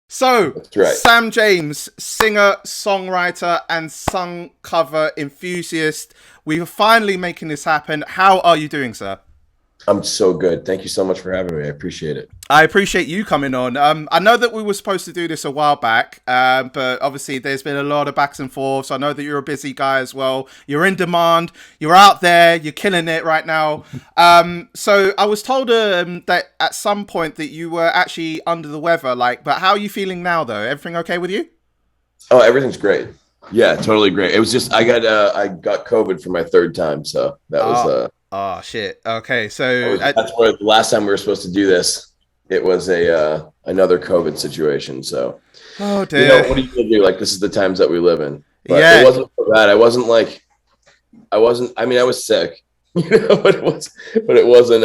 So, That's right. Sam James, singer, songwriter, and song cover enthusiast. We are finally making this happen. How are you doing, sir? I'm so good. Thank you so much for having me. I appreciate it. I appreciate you coming on. I know that we were supposed to do this a while back, but obviously there's been a lot of backs and forths. I know that you're a busy guy as well. You're in demand. You're out there. You're killing it right now. So I was told that at some point that you were actually under the weather. But how are you feeling now, though? Everything okay with you? Oh, everything's great. Yeah, totally great. It was just I got COVID for my third time, so Oh, oh shit. Okay, so that's where the last time we were supposed to do this, it was a another COVID situation. So oh dear. what are you gonna do? Like this is the times that we live in. But it Yeah. wasn't so bad. I wasn't. I mean, I was sick, but it wasn't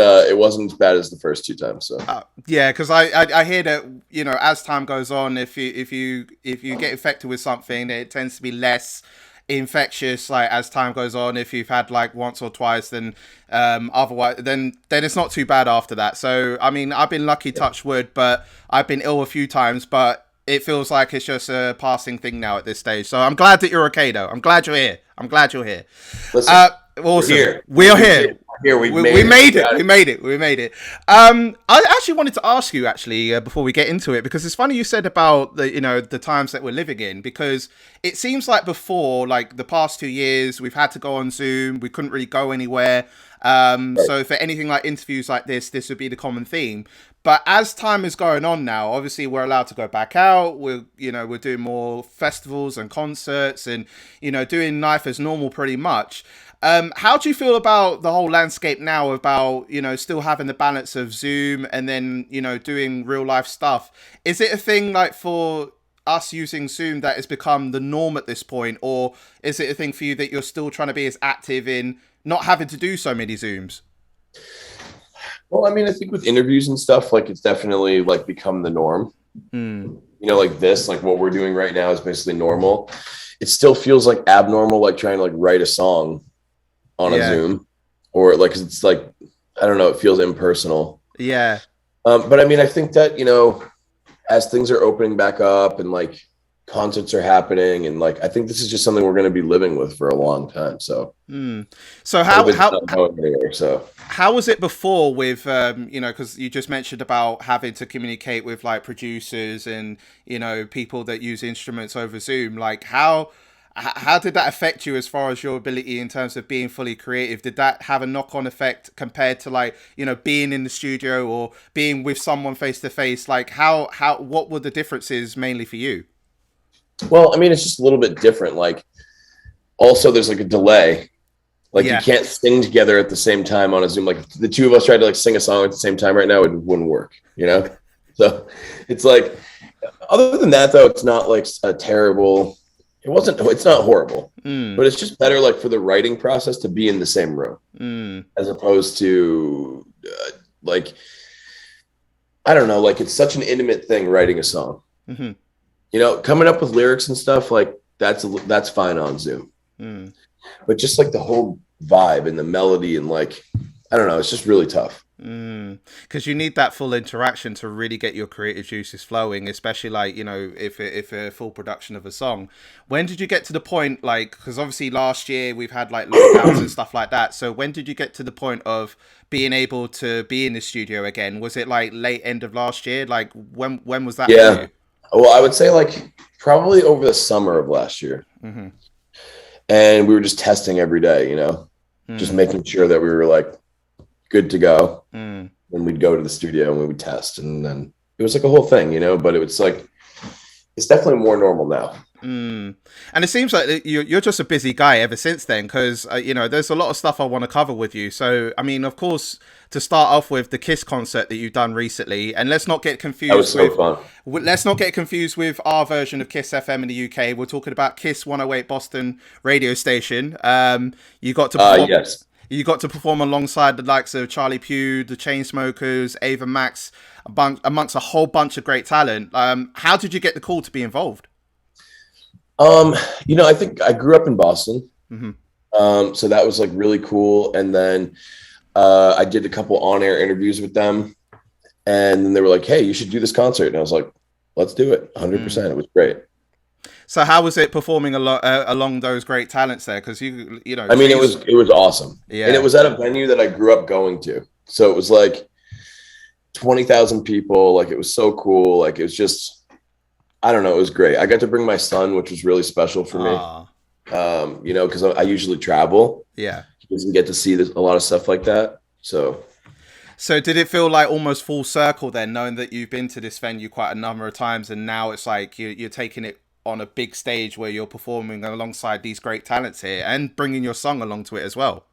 as bad as the first two times. So Yeah, because I hear that as time goes on, if you get infected with something, it tends to be less infectious. Like as time goes on, if you've had like once or twice, then otherwise, then it's not too bad after that. So I mean, I've been lucky, touch wood, but I've been ill a few times, but it feels like it's just a passing thing now at this stage. So I'm glad that you're okay, though. I'm glad you're here. I'm glad you're here. listen, we're Awesome. here. We are here. Here we We made it. made it. We made it. We made it. I actually wanted to ask you before we get into it, because it's funny you said about the times that we're living in, because it seems like before, like the past 2 years, we've had to go on Zoom. We couldn't really go anywhere. Right. So for anything like interviews like this would be the common theme. But as time is going on now, obviously we're allowed to go back out. We're doing more festivals and concerts, and doing life as normal pretty much. How do you feel about the whole landscape now about, still having the balance of Zoom and then, doing real life stuff? Is it a thing like for us using Zoom that has become the norm at this point? Or is it a thing for you that you're still trying to be as active in not having to do so many Zooms? Well, I mean, I think with interviews and stuff, like it's definitely like become the norm. Hmm. Like this, like what we're doing right now is basically normal. It still feels like abnormal, like trying to like write a song on a Yeah. Zoom, or like it's like I don't know, it feels impersonal. Yeah. But I mean, I think that as things are opening back up and like concerts are happening, and like I think this is just something we're going to be living with for a long time. So Hmm. So how COVID's how not going anywhere. So how was it before with because you just mentioned about having to communicate with like producers and people that use instruments over Zoom, like how did that affect you as far as your ability in terms of being fully creative? Did that have a knock-on effect compared to like being in the studio or being with someone face to face? Like how what were the differences mainly for you? well, I mean, it's just a little bit different. Like also, there's like a delay. Like you Yeah. can't sing together at the same time on a Zoom. Like if the two of us tried to like sing a song at the same time right now, it wouldn't work, So it's like, other than that though, it's not like a terrible, it's not horrible, Mm, but it's just better like for the writing process to be in the same room mm, as opposed to like, I don't know, like it's such an intimate thing writing a song, mm-hmm, coming up with lyrics and stuff like that's fine on Zoom, mm. but just like the whole vibe and the melody and like I don't know, it's just really tough. Because you need that full interaction to really get your creative juices flowing, especially like if a full production of a song. When did you get to the point like because obviously last year we've had like lockdowns and stuff like that. So when did you get to the point of being able to be in the studio again? Was it like late end of last year? Like when was that for Yeah. you? Well, I would say like probably over the summer of last year. Mm-hmm. And we were just testing every day, just Mm, making sure that we were like good to go. mm. And we'd go to the studio and we would test. And then it was like a whole thing, but it was like, it's definitely more normal now. Mm. And it seems like you're just a busy guy ever since then, because there's a lot of stuff I want to cover with you. So I mean, of course, to start off with the Kiss concert that you've done recently, and let's not get That was confused so fun. let's not get confused with our version of Kiss FM in the UK. We're talking about Kiss 108 Boston radio station. You got to perform. Yes. You got to perform alongside the likes of Charlie Puth, the Chainsmokers, Ava Max, amongst a whole bunch of great talent. How did you get the call to be involved? I think I grew up in Boston. Hmm. So that was like really cool. And then I did a couple on-air interviews with them. And then they were like, hey, you should do this concert. And I was like, let's do it. 100%. It was great. So how was it performing along those great talents there? Because you know, I mean, it was awesome. yeah, And it was at a venue that I grew up going to. So it was like 20,000 people. Like, it was so cool. Like, it was just, I don't know. It was great. I got to bring my son, which was really special for me. You know, because I usually travel. Yeah. He doesn't get to see a lot of stuff like that. So did it feel like almost full circle then, knowing that you've been to this venue quite a number of times, and now it's like you're taking it on a big stage where you're performing alongside these great talents here and bringing your song along to it as well?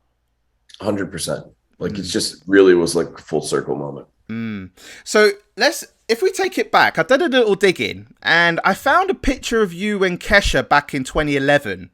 100%. Like, it's just really was like a full circle moment. So if we take it back, I did a little digging and I found a picture of you and Kesha back in 2011.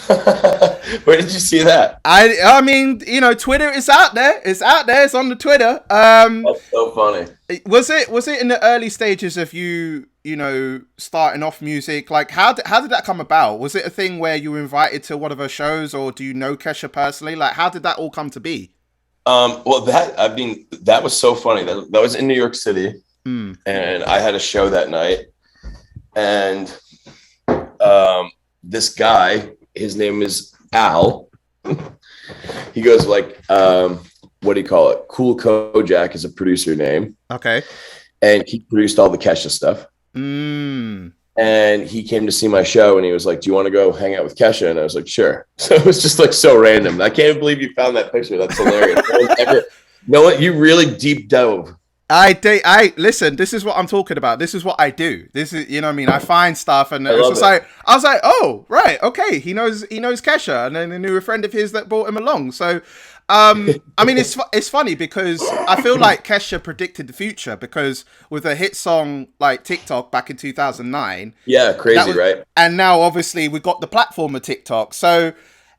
Where did you see that? I mean, you know, Twitter is out there. It's out there. It's on the Twitter. That's so funny. Was it in the early stages of you know, starting off music? Like, how did that come about? Was it a thing where you were invited to one of her shows, or do you know Kesha personally? Like, how did that all come to be? Well, that was so funny. That was in New York City, and I had a show that night, and this guy, his name is Al. He goes like, what do you call it? Cool Kojak is a producer name. Okay. And he produced all the Kesha stuff. And he came to see my show and he was like, do you want to go hang out with Kesha? And I was like, sure. So it was just like so random. I can't believe you found that picture. That's hilarious. No one, you really deep dove. I listen, this is what I'm talking about. This is what I do. This is, you know what I mean? I find stuff and it's just like, I was like, oh, right. Okay. He knows Kesha, and then he knew a friend of his that brought him along. So, I mean, it's funny because I feel like Kesha predicted the future, because with a hit song like TikTok back in 2009. Yeah. Crazy, right? And now obviously we got the platform of TikTok. So,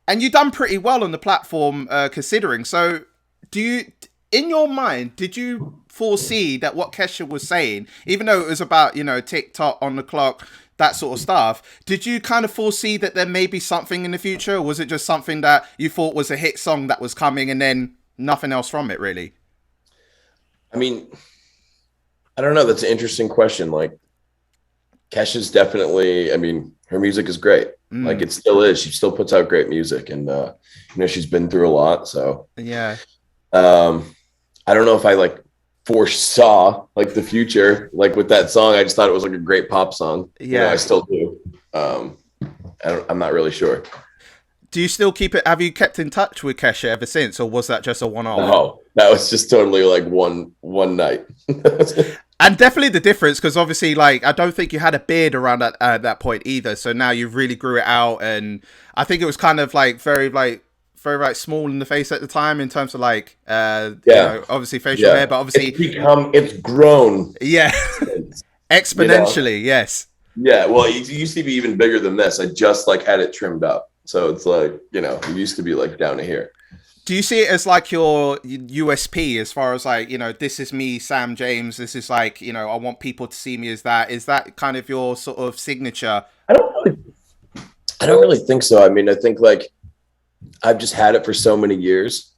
and you've done pretty well on the platform, considering. So in your mind, did you foresee that what Kesha was saying, even though it was about, you know, TikTok on the clock, that sort of stuff, did you kind of foresee that there may be something in the future? Or was it just something that you thought was a hit song that was coming and then nothing else from it, really? I mean, I don't know. That's an interesting question. Like, Kesha's definitely, I mean, her music is great. Like, it still is. She still puts out great music, and, you know, she's been through a lot. So, yeah. I don't know if I like foresaw like the future, like with that song. I just thought it was like a great pop song. Yeah, you know, I still do. I'm not really sure. Do you still keep it? Have you kept in touch with Kesha ever since, or was that just a one-off? No, that was just totally like one night. And definitely the difference, because obviously, like, I don't think you had a beard around that point either. So now you really grew it out, and I think it was kind of like very small in the face at the time in terms of like, you know, obviously facial hair, but obviously it's grown. Yeah. Exponentially, you know? Yes. Yeah. Well, it used to be even bigger than this. I just like had it trimmed up. So it's like, you know, it used to be like down to here. Do you see it as like your USP, as far as like, you know, this is me, Sam James. This is like, you know, I want people to see me as that. Is that kind of your sort of signature? I don't really think so. I mean, I think like I've just had it for so many years.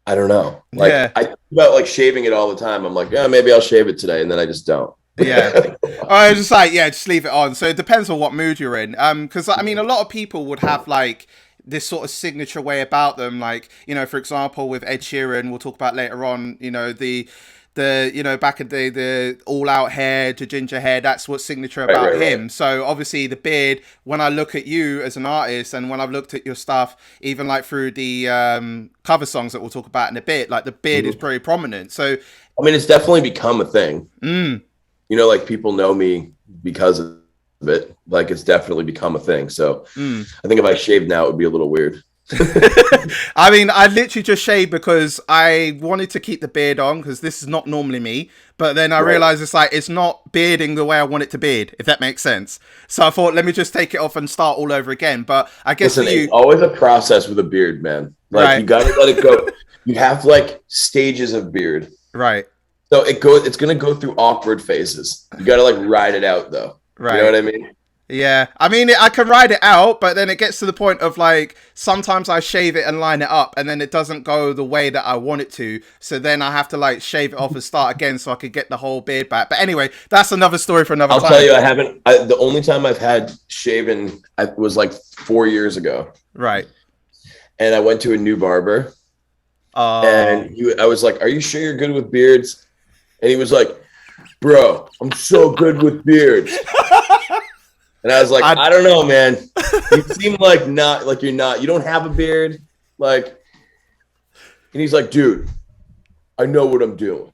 I don't know. Like, yeah. I think about like shaving it all the time. I'm like, yeah, maybe I'll shave it today, and then I just don't. Yeah. I was just like, yeah, just leave it on. So it depends on what mood you're in. Because I mean, a lot of people would have like this sort of signature way about them. Like, you know, for example, with Ed Sheeran, we'll talk about later on, you know, the you know, back in the all out hair to ginger hair, that's what's signature about him. Right. So obviously the beard, when I look at you as an artist, and when I've looked at your stuff, even like through the cover songs that we'll talk about in a bit, like the beard is very prominent. So I mean, it's definitely become a thing. You know, like people know me because of it. Like, it's definitely become a thing. So I think if I shaved now, it would be a little weird. I mean, I literally just shaved because I wanted to keep the beard on, because this is not normally me. But then I realized it's like, it's not bearding the way I want it to beard, if that makes sense. So I thought, let me just take it off and start all over again. But I guess listen, it's always a process with a beard, man. Like, you gotta let it go. You have like stages of beard, right? So it's gonna go through awkward phases. You gotta like ride it out, though. Right. You know what I mean? Yeah, I mean, I can ride it out, but then it gets to the point of like sometimes I shave it and line it up, and then it doesn't go the way that I want it to. So then I have to like shave it off and start again, so I could get the whole beard back. But anyway, that's another story for another I'll time. tell you, I haven't. The only time I've had shaven was like 4 years ago, Right. and I went to a new barber, Oh. and I was like, "Are you sure you're good with beards?" And he was like, "Bro, I'm so good with beards." And I was like, I don't know, man. You seem like you're not. You don't have a beard, like. And he's like, "Dude, I know what I'm doing."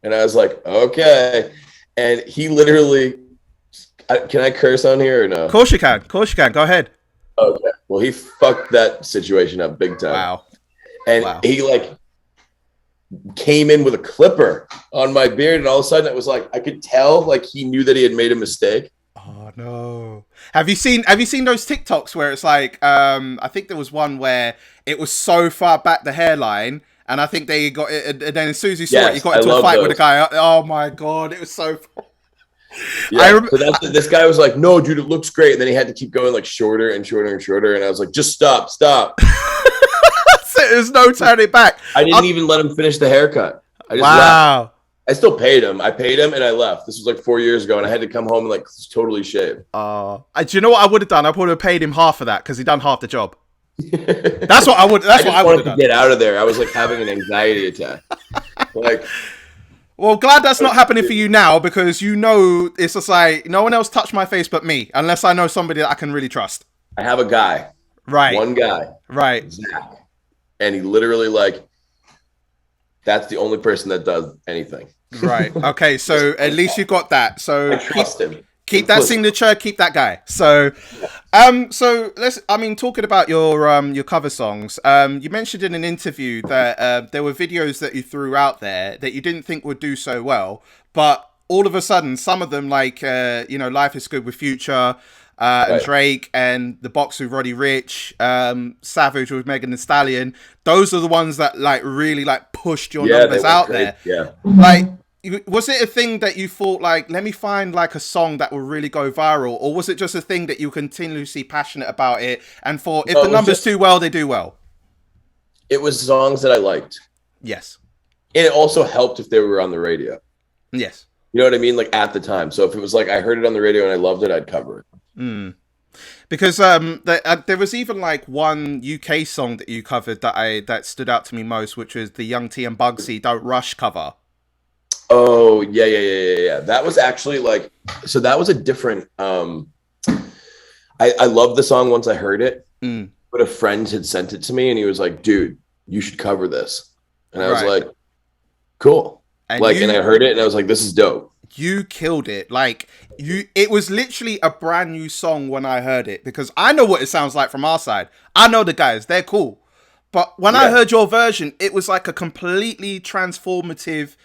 And I was like, "Okay." And he literally, can I curse on here or no? Of course you can. Of course you can. Go ahead. Okay. Well, he fucked that situation up big time. Wow. And he like came in with a clipper on my beard, and all of a sudden it was like I could tell like he knew that he had made a mistake. Oh no. Have you seen those TikToks where it's like I think there was one where it was so far back the hairline, and I think they got it, and then as soon as you saw it, you got into a fight with a guy. Oh my god, it was so yeah. So this guy was like, "No, dude, it looks great." And then he had to keep going like shorter and shorter and shorter, and I was like, "Just stop." There's no turning back. I didn't even let him finish the haircut. I just left. I still paid him. I paid him and I left. This was like 4 years ago, and I had to come home and like totally shave. Do you know what I would have done? I would have paid him half of that because he done half the job. That's what I would. That's what I would have done. Get out of there. I was like having an anxiety attack. Like, well, glad that's not happening for you now, because you know it's just like no one else touched my face but me, unless I know somebody that I can really trust. I have a guy. Right. One guy. Right. Zach. And he literally like, that's the only person that does anything. Right. Okay. So at least you got that. So I trust him. Keep that signature. Keep that guy. So, so let's. I mean, talking about your cover songs. You mentioned in an interview that there were videos that you threw out there that you didn't think would do so well, but all of a sudden, some of them, like "Life Is Good" with Future. And Drake, and The Box with Roddy Ricch, Savage with Megan Thee Stallion. Those are the ones that like really like pushed your numbers out there. Yeah. Like, was it a thing that you thought like, let me find like a song that will really go viral, or was it just a thing that you continuously passionate about it and thought if the numbers do well, they do well? It was songs that I liked. Yes. And it also helped if they were on the radio. Yes. You know what I mean? Like at the time. So if it was like I heard it on the radio and I loved it, I'd cover it. Because there was even like one UK song that you covered that stood out to me most, which was the Young T and Bugsy "Don't Rush" cover. Oh yeah. That was actually like, so that was a different. I loved the song once I heard it, but a friend had sent it to me and he was like, "Dude, you should cover this," and I was like, "Cool." And I heard it and I was like, "This is dope." You killed it. Like it was literally a brand new song when I heard it, because I know what it sounds like from our side. I know the guys, they're cool. But when I heard your version, it was like a completely transformative,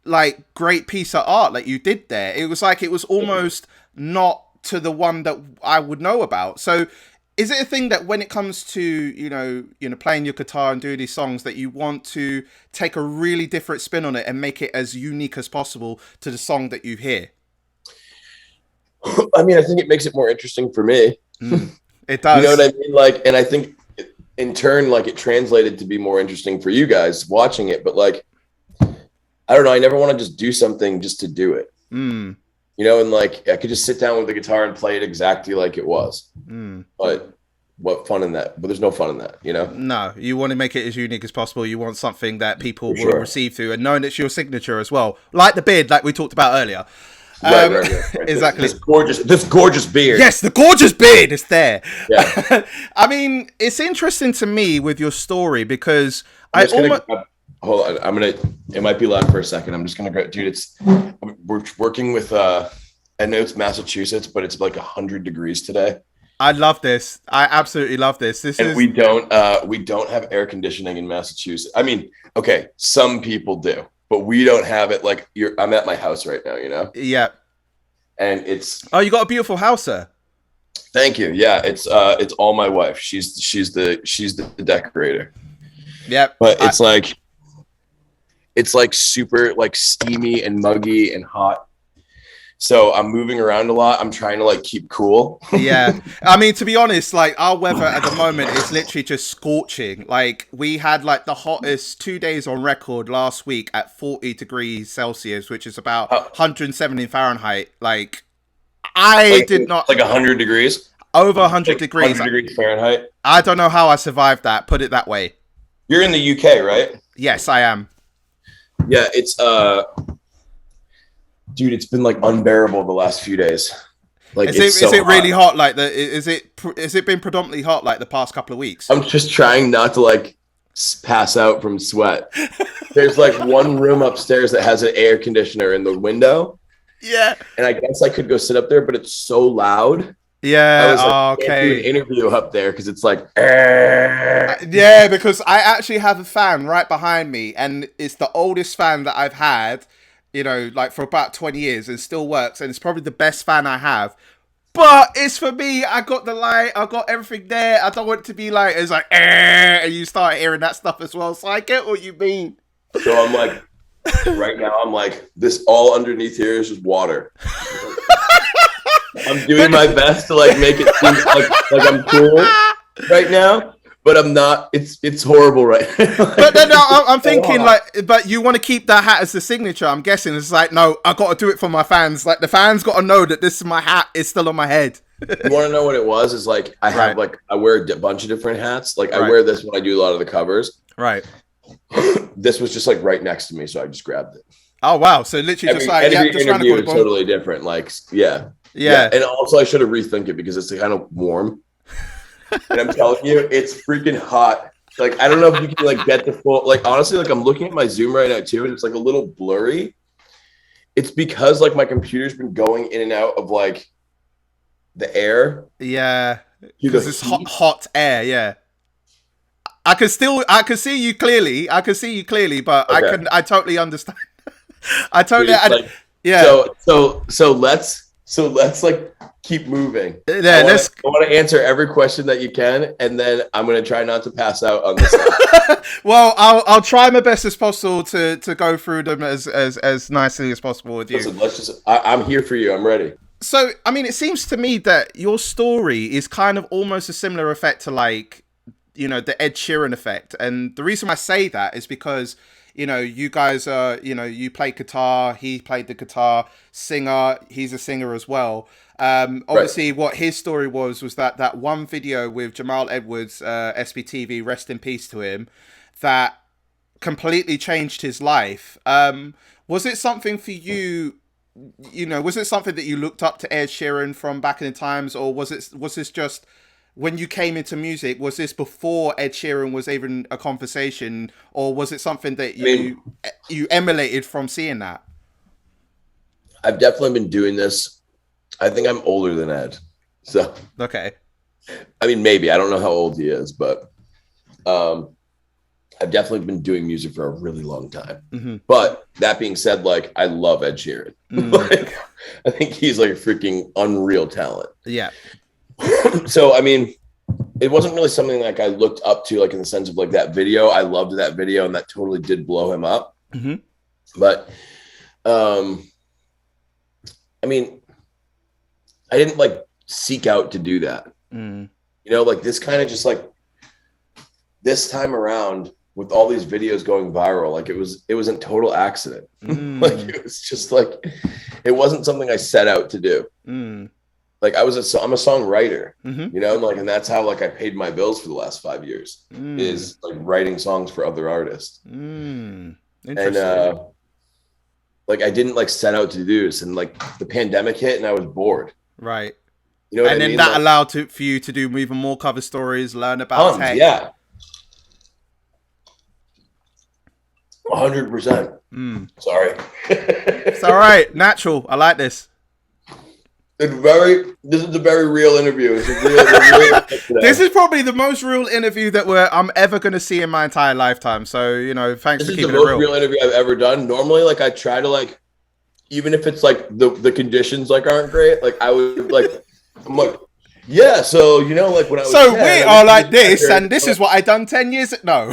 like great piece of art that you did there. It was like, it was almost not to the one that I would know about. So is it a thing that when it comes to, playing your guitar and doing these songs, that you want to take a really different spin on it and make it as unique as possible to the song that you hear? I mean, I think it makes it more interesting for me. It does. You know what I mean? Like, and I think in turn, like it translated to be more interesting for you guys watching it. But like, I don't know. I never want to just do something just to do it. And like I could just sit down with the guitar and play it exactly like it was. But what fun in that? But there's no fun in that, No, you want to make it as unique as possible. You want something that people will receive through, and knowing it's your signature as well, like the beard, like we talked about earlier. Right. Exactly. This gorgeous beard. Yes, the gorgeous beard is there. Yeah. I mean, it's interesting to me with your story because hold on. It might be loud for a second. I'm just going to go, dude, we're working with, I know it's Massachusetts, but it's like 100 degrees today. I love this. I absolutely love this. We don't have air conditioning in Massachusetts. I mean, okay, some people do, but we don't have it. Like I'm at my house right now, Yeah. And it's, oh, you got a beautiful house, sir. Thank you. Yeah. It's all my wife. She's the decorator. Yep. But it's like super like steamy and muggy and hot. So I'm moving around a lot. I'm trying to like keep cool. Yeah. I mean, to be honest, like our weather at the moment is literally just scorching. Like we had like the hottest 2 days on record last week at 40 degrees Celsius, which is about 170 Fahrenheit. Like I did not like 100 degrees. Over 100 degrees. 100 degrees Fahrenheit. I don't know how I survived that. Put it that way. You're in the UK, right? Yes, I am. Yeah, it's dude, it's been like unbearable the last few days. Like, is it really hot? Like is it been predominantly hot like the past couple of weeks? I'm just trying not to like pass out from sweat. There's like one room upstairs that has an air conditioner in the window. Yeah. And I guess I could go sit up there, but it's so loud. Yeah. I was like, okay. Can't do an interview up there because it's like. Yeah, because I actually have a fan right behind me, and it's the oldest fan that I've had, you know, like for about 20 years, and still works, and it's probably the best fan I have. But it's for me. I got the light. I got everything there. I don't want it to be like it's like, and you start hearing that stuff as well. So I get what you mean. So I'm like, right now, I'm like, this all underneath here is just water. I'm doing my best to like make it seem like I'm cool right now, but I'm not. It's horrible right now. But then I'm thinking like, but you want to keep that hat as the signature. I'm guessing it's like, no, I got to do it for my fans. Like the fans got to know that this is my hat. It's still on my head. You want to know what it was? Is like I have like I wear a bunch of different hats. Like I wear this when I do a lot of the covers. Right. This was just like right next to me, so I just grabbed it. Oh wow! So literally just like every interview is totally different. Like yeah. And also I should have rethink it because it's kind of warm. And I'm telling you, it's freaking hot. Like I don't know if you can like get the full. Like honestly, like I'm looking at my Zoom right now too, and it's like a little blurry. It's because like my computer's been going in and out of like the air. Yeah, because it's hot air. Yeah. I can see you clearly. But okay. I totally understand. I totally, like, yeah. So let's like keep moving. Yeah, I want to answer every question that you can, and then I'm gonna try not to pass out on this. Well, I'll try my best as possible to go through them as nicely as possible with you. Listen, I'm here for you. I'm ready. So, I mean, it seems to me that your story is kind of almost a similar effect to like, you know, the Ed Sheeran effect. And the reason I say that is because, you know, you guys are, you know, you play guitar, he played the guitar, singer, he's a singer as well. Obviously what his story was that one video with Jamal Edwards, SBTV, rest in peace to him, that completely changed his life. Was it something for you, you know, was it something that you looked up to Ed Sheeran from back in the times, or was this just when you came into music, was this before Ed Sheeran was even a conversation, or was it something that you emulated from seeing that? I've definitely been doing this. I think I'm older than Ed. So okay. I mean, maybe. I don't know how old he is, but I've definitely been doing music for a really long time. Mm-hmm. But that being said, like I love Ed Sheeran. Like, I think he's like a freaking unreal talent. Yeah. So I mean, it wasn't really something like I looked up to, like in the sense of like that video. I loved that video, and that totally did blow him up. Mm-hmm. But I mean, I didn't like seek out to do that. You know, like this kind of just like this time around with all these videos going viral, like it was a total accident. Like it was just like it wasn't something I set out to do. Like I'm a songwriter, you know, and that's how like I paid my bills for the last 5 years is like writing songs for other artists. Interesting. And like I didn't like set out to do this, and like the pandemic hit and I was bored. Right. You know what I mean? And then that allowed for you to do even more cover stories, learn about tech. Yeah. 100%. Sorry. It's all right. Natural. I like this. This is a very real interview. This is probably the most real interview that I'm ever going to see in my entire lifetime. So, you know, thanks for keeping it real. This is the most real interview I've ever done. Normally, like, I try to, like, even if it's, like, the conditions, like, aren't great, like, I would, like, I'm like, yeah, so, you know, like, when I was So 10, we are like this, and this is what I done 10 years ago. No.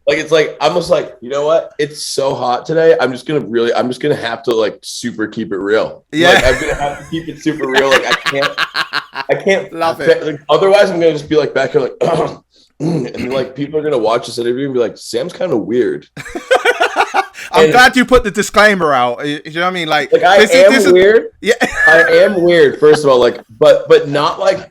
Like it's like I'm just like, you know what? It's so hot today. I'm just gonna have to like super keep it real. Yeah. Like I'm gonna have to keep it super real. Like I can't Love it. like, otherwise I'm gonna just be like back here like and like people are gonna watch this interview and be like, Sam's kind of weird. I'm glad you put the disclaimer out. You know what I mean? Like I am weird. Yeah. I am weird, first of all, like, but not like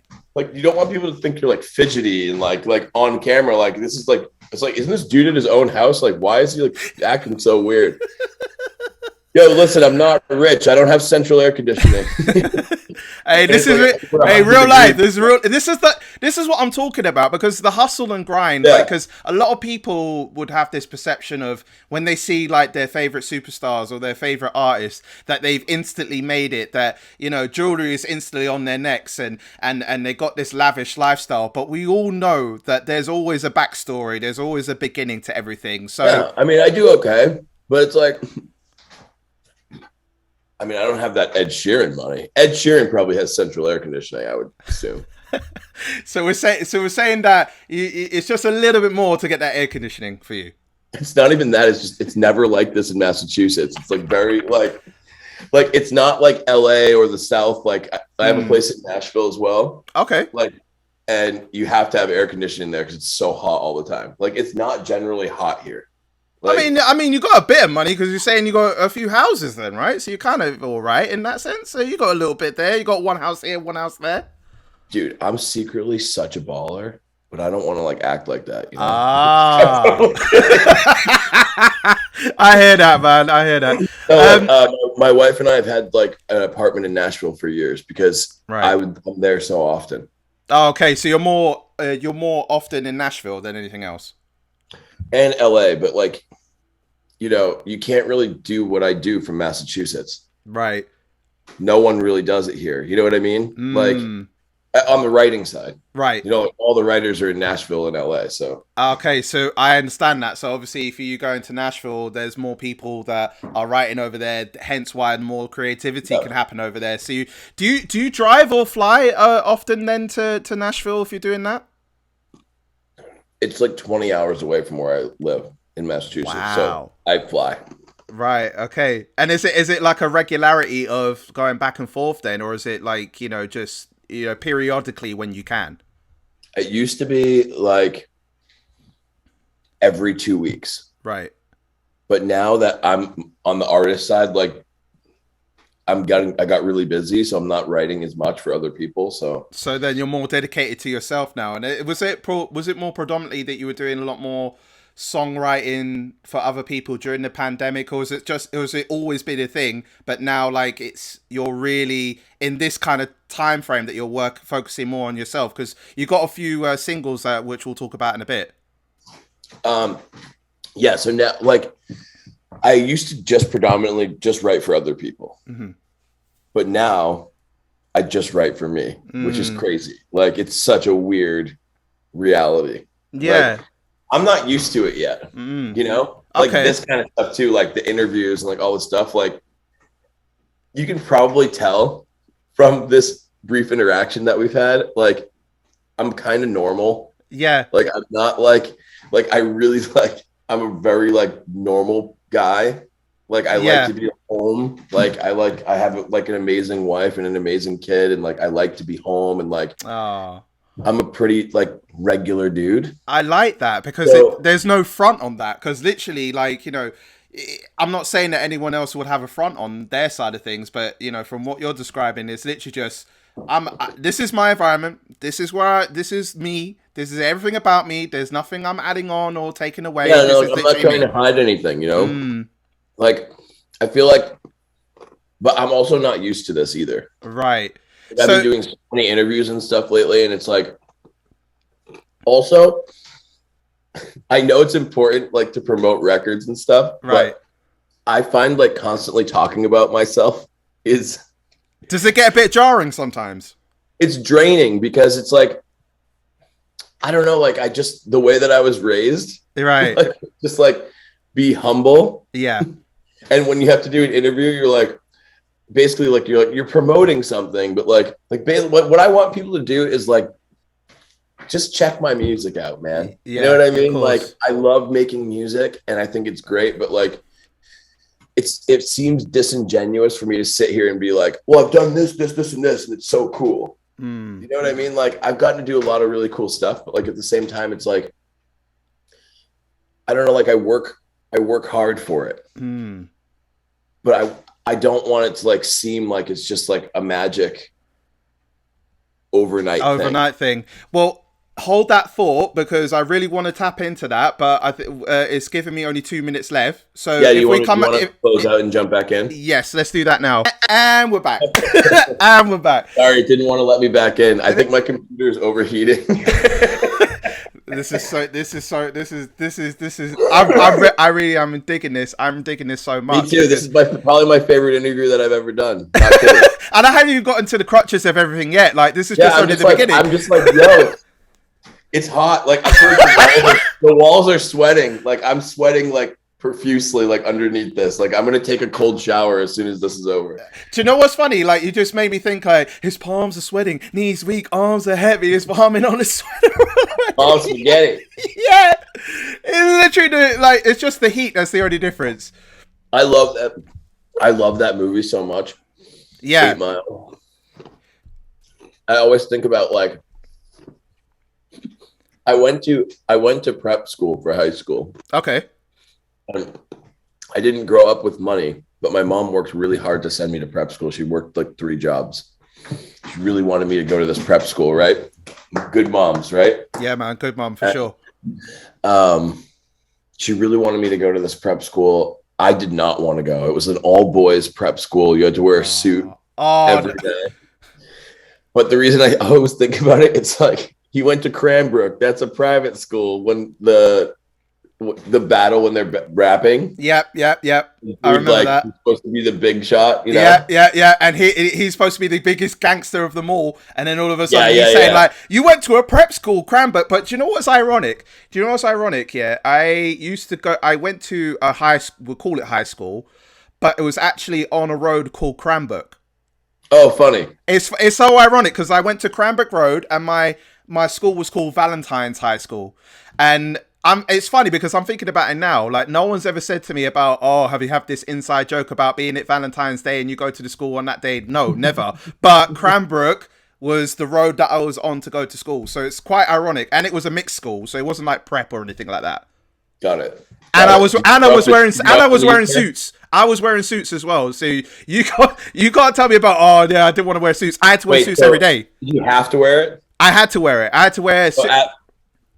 you don't want people to think you're like fidgety and like on camera. Like this is like, it's like, isn't this dude in his own house? Like, why is he like acting so weird? Yo, listen, I'm not rich. I don't have central air conditioning. Hey, this is real life. This is what I'm talking about, because the hustle and grind. Yeah. Like, because a lot of people would have this perception of when they see like their favorite superstars or their favorite artists that they've instantly made it. That, you know, jewelry is instantly on their necks and they got this lavish lifestyle. But we all know that there's always a backstory. There's always a beginning to everything. So yeah, I mean, I do okay, but it's like, I mean, I don't have that Ed Sheeran money. Ed Sheeran probably has central air conditioning, I would assume. So we're saying that it's just a little bit more to get that air conditioning for you. It's not even that. It's just, it's never like this in Massachusetts. It's like very like it's not like LA or the South. Like I have a place in Nashville as well. Okay. Like, and you have to have air conditioning there because it's so hot all the time. Like it's not generally hot here. Like, I mean, you got a bit of money because you're saying you got a few houses then, right? So you're kind of all right in that sense. So you got a little bit there. You got one house here, one house there. Dude, I'm secretly such a baller, but I don't want to like act like that. You know? Ah, I hear that, man. I hear that. So, my wife and I have had like an apartment in Nashville for years because I'm there so often. Oh, okay, so you're more often in Nashville than anything else. And LA, but like, you know, you can't really do what I do from Massachusetts. Right. No one really does it here. You know what I mean? Like on the writing side. Right. You know, all the writers are in Nashville and LA. So okay, so I understand that. So obviously for you going to Nashville, there's more people that are writing over there, hence why more creativity can happen over there. So do you drive or fly often then to Nashville if you're doing that? It's like 20 hours away from where I live in Massachusetts. Wow. So I fly. Right. Okay. And is it like a regularity of going back and forth then, or is it like, you know, just, you know, periodically when you can? It used to be like every 2 weeks. Right. But now that I'm on the artist side, like I got really busy, so I'm not writing as much for other people. So then you're more dedicated to yourself now. And was it more predominantly that you were doing a lot more songwriting for other people during the pandemic, or was it always been a thing, but now like you're really in this kind of time frame that you're focusing more on yourself, because you got a few singles which we'll talk about in a bit. Yeah, so now like I used to just predominantly just write for other people, but now I just write for me, which is crazy. Like it's such a weird reality. Yeah. Like, I'm not used to it yet, you know, like this kind of stuff too, like the interviews and like all this stuff. Like you can probably tell from this brief interaction that we've had, like I'm kind of normal. Yeah. Like I'm not like I really like, I'm a very like normal guy. Like I like to be at home. Like I have like an amazing wife and an amazing kid. And like, I like to be home and like, I'm a pretty like regular dude. I like that because there's no front on that. Because literally, like, you know, I'm not saying that anyone else would have a front on their side of things, but you know, from what you're describing, it's literally just this is my environment. This is this is me. This is everything about me. There's nothing I'm adding on or taking away. Yeah, no, I'm not trying to hide anything. You know, like I feel like, but I'm also not used to this either. Right. I've been doing so many interviews and stuff lately, and it's like, also, I know it's important like to promote records and stuff, right? But I find like constantly talking about myself does it get a bit jarring sometimes? It's draining because it's like, I don't know, like the way that I was raised, right? Like, just like be humble, yeah. And when you have to do an interview, you're like, basically like you're promoting something, but like what I want people to do is like just check my music out, man. You know Yeah, what I of mean? Like, course. I love making music and I think it's great, but like, it seems disingenuous for me to sit here and be like, well, I've done this, and this, and it's so cool. Mm. You know what I mean? Like, I've gotten to do a lot of really cool stuff, but like at the same time, it's like, I don't know, like I work hard for it, Mm. but I don't want it to like seem like it's just like a magic overnight Thing. Well, hold that thought because I really want to tap into that, but I think it's giving me only 2 minutes left. So Yeah, if you we want to come, close out and jump back in? yes, let's do that now. And we're back. And we're back. Sorry, it didn't want to let me back in. I think my computer is overheating. I really am digging this. I'm digging this so much. Me too. This is probably my favorite interview that I've ever done. And I haven't even gotten to the crutches of everything yet. Like, this is just only the beginning. I'm just like, yo, it's hot. Like, I feel like the walls are sweating. Like, I'm sweating like profusely, like underneath this. Like, I'm gonna take a cold shower as soon as this is over. Do you know what's funny? Like, you just made me think, like, his palms are sweating, knees weak, arms are heavy, his palming on his sweater. Oh, spaghetti. Yeah, it's literally like, it's just the heat that's the only difference. I love that. I love that movie so much. Yeah. 8 Mile. I always think about like, I went to prep school for high school. Okay. And I didn't grow up with money, but my mom worked really hard to send me to prep school. She worked like 3 jobs. She really wanted me to go to this prep school, right? Good moms, right? Yeah, man. Good mom for sure. She really wanted me to go to this prep school. I did not want to go. It was an all boys prep school. You had to wear a suit every day. But the reason I always think about it, it's like he went to Cranbrook. That's a private school. When the battle when they're rapping. Yep. I remember that. He's supposed to be the big shot, you know? Yeah. And he's supposed to be the biggest gangster of them all. And then all of a sudden he's saying like, you went to a prep school, Cranbrook. But do you know what's ironic? Yeah, I went to a high school, we'll call it high school, but it was actually on a road called Cranbrook. Oh, funny. It's so ironic because I went to Cranbrook Road and my school was called Valentine's High School. And it's funny because I'm thinking about it now. Like, no one's ever said to me about, oh, have you had this inside joke about being at Valentine's Day and you go to the school on that day? No, never. But Cranbrook was the road that I was on to go to school. So it's quite ironic. And it was a mixed school. So it wasn't like prep or anything like that. Got it. I was wearing suits. I was wearing suits as well. So you can't tell me about, oh yeah, I didn't want to wear suits. I had to wear suits every day. Did you have to wear it? I had to wear it. I had to wear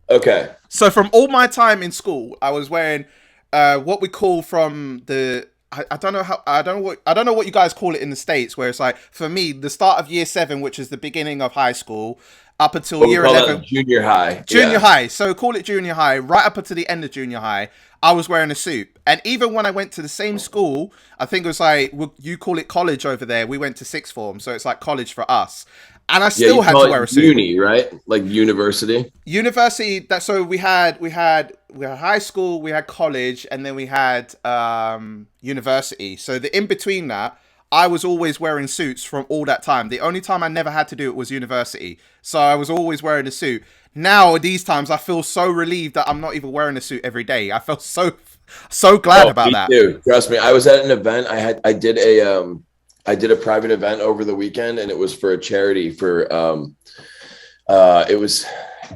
okay. So from all my time in school, I was wearing what we call from the I don't know what you guys call it in the States, where it's like, for me, the start of year 7, which is the beginning of high school, up until year 11. Junior high. Junior high. So call it junior high, right up until the end of junior high, I was wearing a suit. And even when I went to the same school, I think it was like, you call it college over there. We went to sixth form, so it's like college for us. And I still had to wear a suit. Uni, right? Like university. University. So we had high school, we had college, and then we had university. So the in between that, I was always wearing suits from all that time. The only time I never had to do it was university. So I was always wearing a suit. Now, these times, I feel so relieved that I'm not even wearing a suit every day. I felt so glad about that. Me too. Trust me. I was at an event. I did a private event over the weekend, and it was for a charity for it was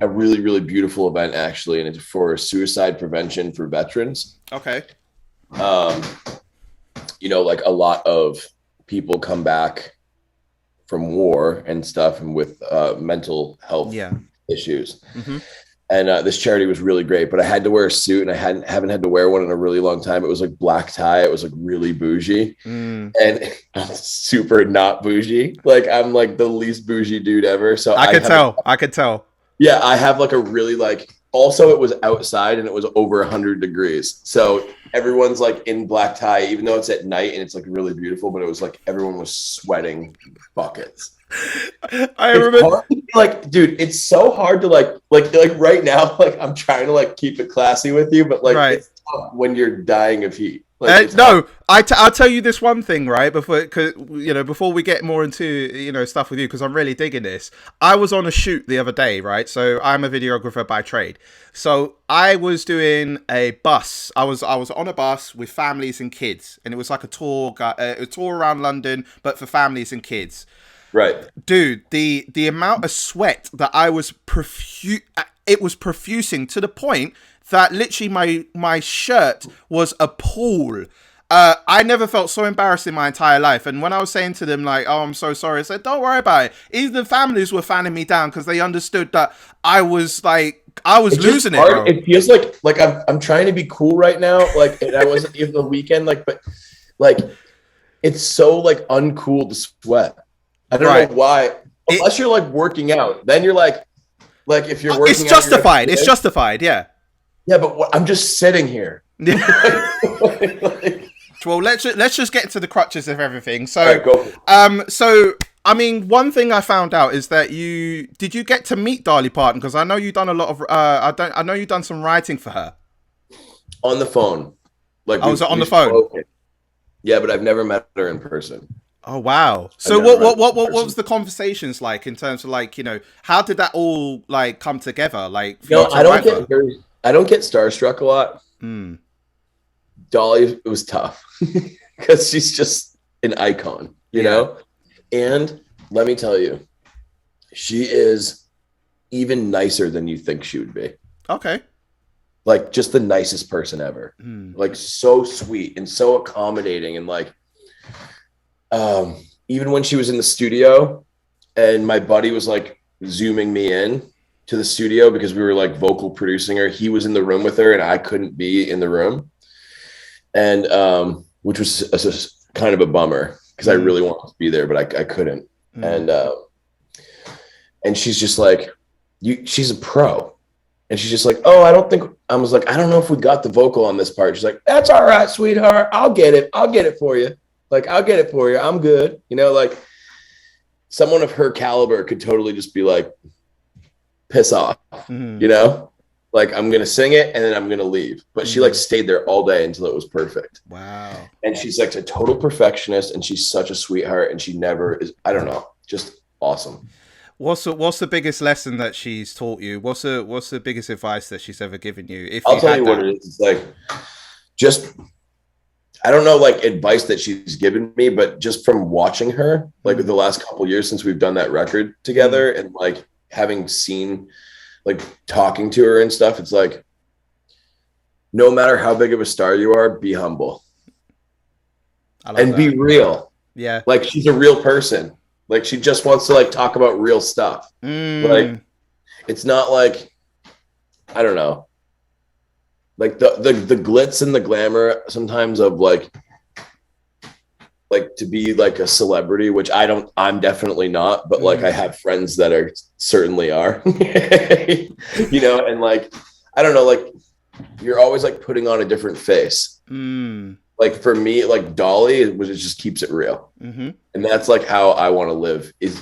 a really, really beautiful event actually, and it's for suicide prevention for veterans. Okay. Like a lot of people come back from war and stuff, and with mental health issues. Mm-hmm. And this charity was really great, but I had to wear a suit, and I haven't had to wear one in a really long time. It was like black tie. It was like really bougie, and I'm super not bougie. Like, I'm like the least bougie dude ever. So I could tell. Yeah, I have like a really like. Also, it was outside and it was over 100 degrees. So everyone's like in black tie, even though it's at night and it's like really beautiful. But it was like everyone was sweating buckets. I remember, like, dude, it's so hard to like right now, like I'm trying to like keep it classy with you, but like it's tough when you're dying of heat. No, I'll tell you this one thing, right? Before we get more into stuff with you, because I'm really digging this. I was on a shoot the other day, right? So I'm a videographer by trade. So I was doing a bus. I was on a bus with families and kids, and it was like a tour around London, but for families and kids. Right, dude. The amount of sweat that I was profusing to the point that literally my shirt was a pool. I never felt so embarrassed in my entire life. And when I was saying to them, like, oh, I'm so sorry, I said, don't worry about it. Even the families were fanning me down because they understood that I was losing it, bro. It feels like I'm trying to be cool right now. Like, and I wasn't even the weekend, but it's so like uncool to sweat. I don't know why. Unless you're like working out, then you're like if you're working it's justified. It's justified, yeah. Yeah, but I'm just sitting here. Well, let's just get to the crutches of everything. So, right, go for it. So I mean, one thing I found out is that did you get to meet Dolly Parton? Because I know you've done a lot of I know you've done some writing for her on the phone. Like, was it on the phone? Spoken. Yeah, but I've never met her in person. Oh wow! So what was the conversations like in terms of like how did that all like come together? Like I don't get starstruck a lot. Dolly, it was tough because she's just an icon, you know. And let me tell you, she is even nicer than you think she would be. Okay. Like just the nicest person ever. Like so sweet and so accommodating and like. Even when she was in the studio and my buddy was like zooming me in to the studio because we were like vocal producing her, he was in the room with her and I couldn't be in the room. And, which was kind of a bummer because I really wanted to be there, but I couldn't. And she's just like, she's a pro. And she's just like, oh, I was like, I don't know if we got the vocal on this part. She's like, that's all right, sweetheart. I'll get it for you. Like, I'll get it for you. I'm good. Like someone of her caliber could totally just be like, piss off, like I'm going to sing it and then I'm going to leave. But she like stayed there all day until it was perfect. Wow. And she's like a total perfectionist and she's such a sweetheart and she never is, I don't know, just awesome. What's the biggest lesson that she's taught you? What's the biggest advice that she's ever given you? I'll tell you what it is. It's like, I don't know, like advice that she's given me, but just from watching her, like the last couple of years since we've done that record together and like having seen, like talking to her and stuff, it's like, no matter how big of a star you are, be humble and be real. Yeah. Like she's a real person. Like she just wants to like talk about real stuff. Like it's not like, I don't know. Like the glitz and the glamour sometimes of like to be like a celebrity, which I'm definitely not, but like I have friends that certainly are, and like, I don't know, like you're always like putting on a different face. Like for me, like Dolly, it just keeps it real. And that's like how I want to live is,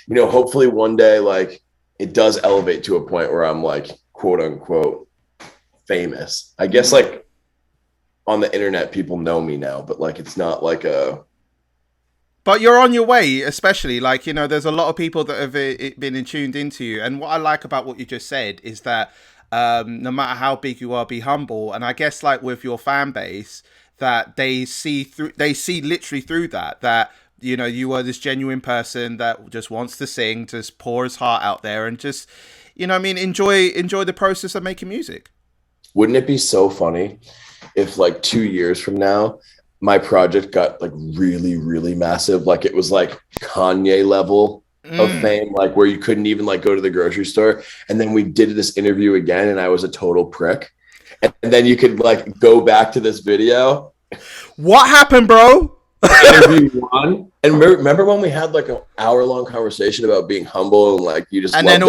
hopefully one day, like it does elevate to a point where I'm like, quote unquote, famous. I guess like on the internet people know me now, but like it's not like but you're on your way, especially like there's a lot of people that have been tuned into you. And what I like about what you just said is that no matter how big you are, be humble. And I guess like with your fan base, that they see literally through that you are this genuine person that just wants to sing, just pour his heart out there and just enjoy the process of making music. Wouldn't it be so funny if like 2 years from now, my project got like really, really massive? Like it was like Kanye level of fame, like where you couldn't even like go to the grocery store. And then we did this interview again and I was a total prick. And then you could like go back to this video. What happened, bro? Interview one. And remember when we had like an hour-long conversation about being humble and like you just and then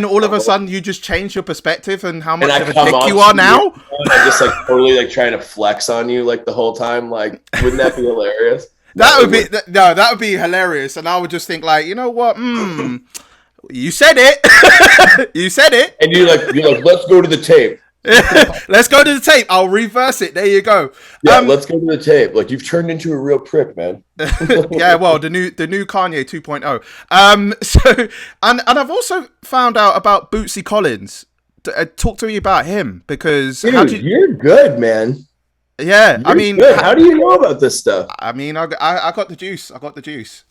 all of a sudden you just change your perspective and how much of a dick you are now? I just like totally like trying to flex on you like the whole time. Like, wouldn't that be hilarious? That would be hilarious. And I would just think like, you know what? You said it. You said it. And you're like, let's go to the tape. Let's go to the tape. I'll reverse it. There you go. Yeah, let's go to the tape. Like, you've turned into a real prick, man. Yeah, well, the new Kanye 2.0. So and I've also found out about Bootsy Collins. Talk to me about him, because Dude, you're good, man. Yeah, I mean, good. How do you know about this stuff? I mean, I got the juice. I got the juice.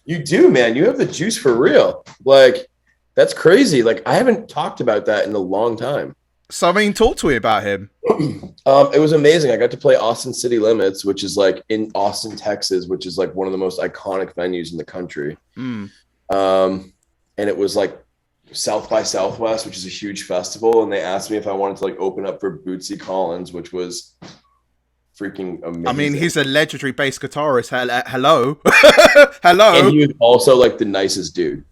You do, man. You have the juice for real. Like, that's crazy. Like, I haven't talked about that in a long time. So, I mean, talk to me about him. It was amazing. I got to play Austin City Limits, which is like in Austin, Texas, which is like one of the most iconic venues in the country. And it was like South by Southwest, which is a huge festival. And they asked me if I wanted to like open up for Bootsy Collins, which was freaking amazing. I mean, he's a legendary bass guitarist. Hello. Hello. And he was also like the nicest dude.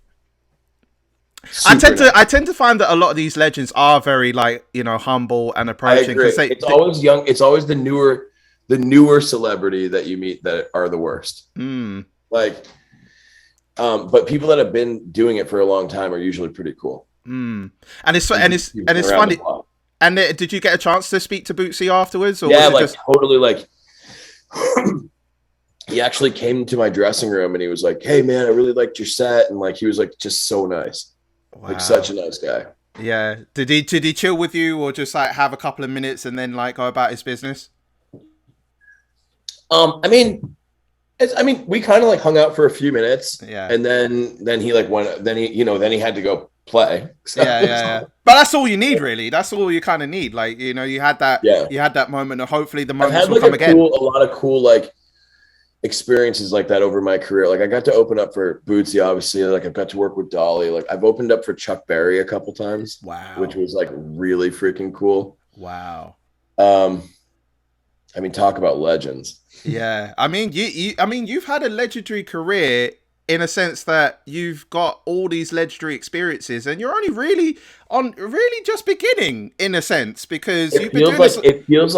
I tend to find that a lot of these legends are very, like, you know, humble and approaching. It's always young. It's always the newer celebrity that you meet that are the worst. Like, but people that have been doing it for a long time are usually pretty cool. And it's funny. And did you get a chance to speak to Bootsy afterwards? Or yeah, like totally. Like, he actually came to my dressing room and he was like, "Hey, man, I really liked your set," and like he was like just so nice. Wow. Like, such a nice guy. Yeah. Did he chill with you, or just like have a couple of minutes and then like go about his business? I mean, we kind of like hung out for a few minutes. Yeah. And then he like went. Then he had to go play. So, yeah. But that's all you need, really. That's all you kind of need. Like, you know, you had that. Yeah. You had that moment, and hopefully the moments will come again. A lot of cool like experiences like that over my career. Like, I got to open up for Bootsy, obviously. Like, I've got to work with Dolly. Like, I've opened up for Chuck Berry a couple times. Wow. Which was like really freaking cool. Wow. I mean, talk about legends. Yeah. I mean, you've had a legendary career in a sense that you've got all these legendary experiences, and you're only really just beginning in a sense, because you've been doing this. It feels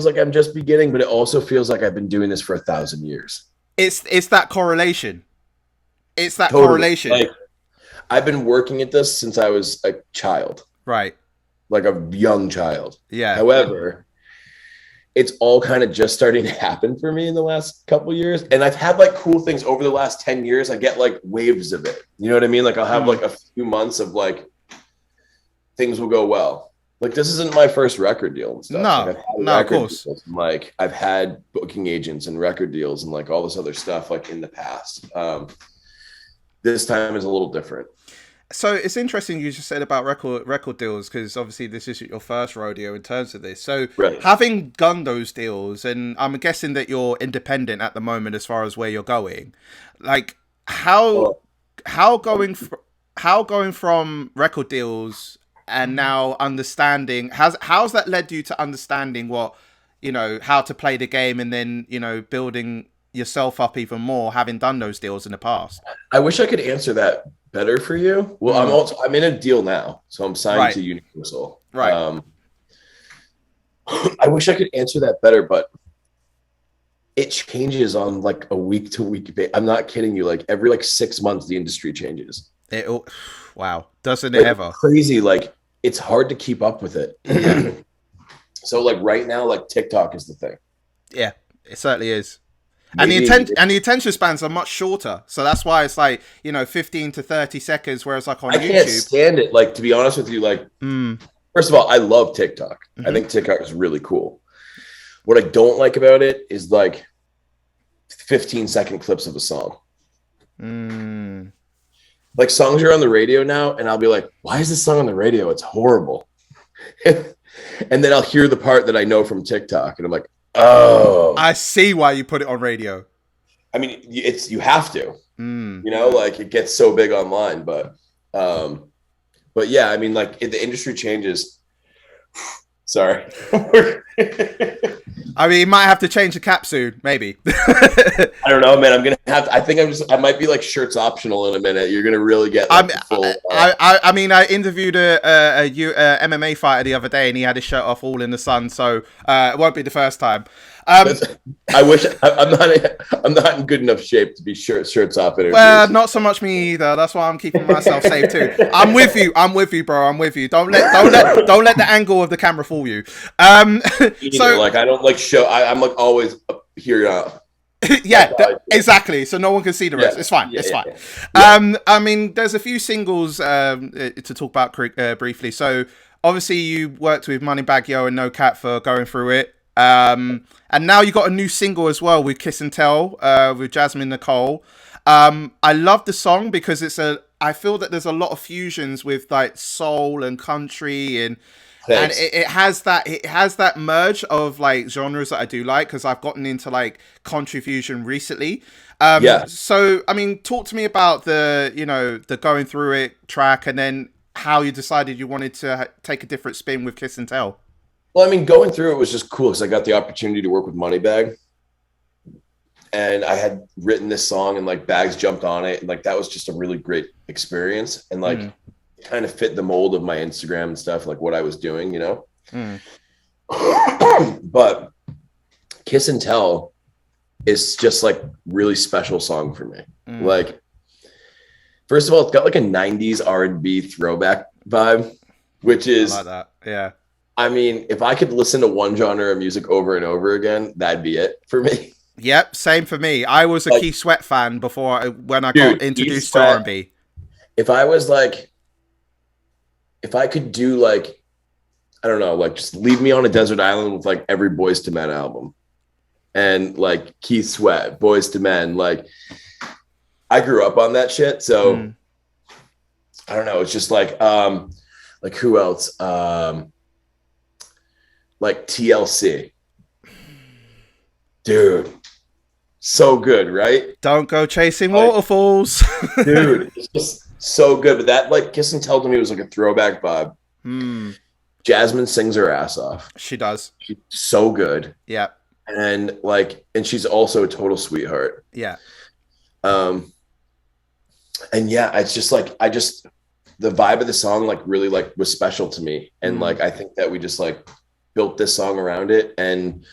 like I'm just beginning, but it also feels like I've been doing this for 1,000 years. It's that correlation. It's that correlation. Like, I've been working at this since I was a child. Right. Like a young child. Yeah. However, it's all kind of just starting to happen for me in the last couple of years. And I've had like cool things over the last 10 years. I get like waves of it. You know what I mean? Like, I'll have like a few months of like things will go well. Like, this isn't my first record deal and stuff. No, of course. Like, I've had booking agents and record deals and like all this other stuff like in the past. This time is a little different. So it's interesting you just said about record deals, because obviously this isn't your first rodeo in terms of this. So having done those deals, and I'm guessing that you're independent at the moment as far as where you're going, like how going from record deals and now understanding, how's that led you to understanding what, you know, how to play the game, and then, you know, building yourself up even more, having done those deals in the past? I wish I could answer that better for you. Well, I'm in a deal now, so I'm signed to Universal. Right. I wish I could answer that better, but it changes on like a week to week basis. I'm not kidding you. Like, every like 6 months, the industry changes. Wow. Doesn't it ever? Crazy. Like, it's hard to keep up with it. So like right now, like TikTok is the thing. Yeah, it certainly is. And the attention spans are much shorter, so that's why it's like, you know, 15 to 30 seconds, whereas like on YouTube, I can't stand it. Like, to be honest with you, like, first of all, I love TikTok. I think TikTok is really cool. What I don't like about it is like 15-second clips of a song. Like, songs are on the radio now, and I'll be like, why is this song on the radio? It's horrible. And then I'll hear the part that I know from TikTok, and I'm like, oh, I see why you put it on radio. I mean, you have to, you know, like, it gets so big online, but yeah, I mean, like, if the industry changes, sorry. I mean, you might have to change the cap soon, maybe. I don't know, man. I'm gonna have. I think I might be like shirts optional in a minute. You're gonna really get like the full. I mean, I interviewed a MMA fighter the other day, and he had his shirt off all in the sun, so it won't be the first time. I wish I'm not in good enough shape to be shirts off. Well, not so much me either. That's why I'm keeping myself safe too. I'm with you, bro. I'm with you. Don't let the angle of the camera fool you. So like I don't like show. I'm like always here. Yeah, exactly. So no one can see the rest. It's fine. It's fine. Yeah. I mean, there's a few singles to talk about briefly. So obviously you worked with Moneybagg Yo and No Cap for Going Through It. And now you got a new single as well with Kiss and Tell with Jazmin Nikole. I love the song because I feel that there's a lot of fusions with like soul and country and it has that merge of like genres that I do like because I've gotten into like country fusion recently. So I mean, talk to me about the Going Through It track and then how you decided you wanted to take a different spin with Kiss and Tell. Well, I mean, Going Through It was just cool because I got the opportunity to work with Moneybagg, and I had written this song, and like Bags jumped on it, and like that was just a really great experience, and like kind of fit the mold of my Instagram and stuff, like what I was doing, you know. But Kiss and Tell is just like really special song for me. Like, first of all, it's got like a '90s R&B throwback vibe, which is I like that. Yeah. I mean, if I could listen to one genre of music over and over again, that'd be it for me. Yep, same for me. I was a Keith Sweat fan when I got introduced to R&B. If I could do like, I don't know, like just leave me on a desert island with like every Boyz II Men album and like Keith Sweat, Boyz II Men, like I grew up on that shit. So I don't know. It's just like who else? Like TLC, dude, so good, right? Don't go chasing waterfalls, dude. It's just so good. But that like Kiss and Tell to me was like a throwback vibe. Jazmin sings her ass off. She does. She's so good. Yeah, and she's also a total sweetheart. Yeah. And yeah, it's just like the vibe of the song like really like was special to me, and like I think that we just like built this song around it, and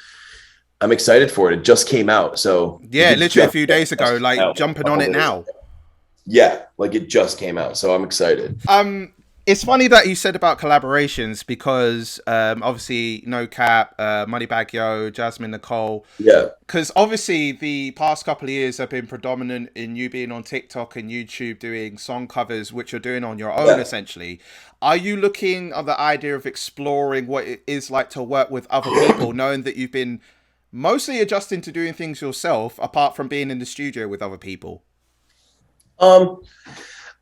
I'm excited for it. It just came out, so yeah, literally a few days ago, like jumping on it now. Yeah, like it just came out, so I'm excited. It's funny that you said about collaborations because obviously No Cap, Moneybagg Yo, Jazmin Nikole. Yeah. Because obviously the past couple of years have been predominant in you being on TikTok and YouTube doing song covers, which you're doing on your own essentially. Are you looking at the idea of exploring what it is like to work with other people, knowing that you've been mostly adjusting to doing things yourself, apart from being in the studio with other people? All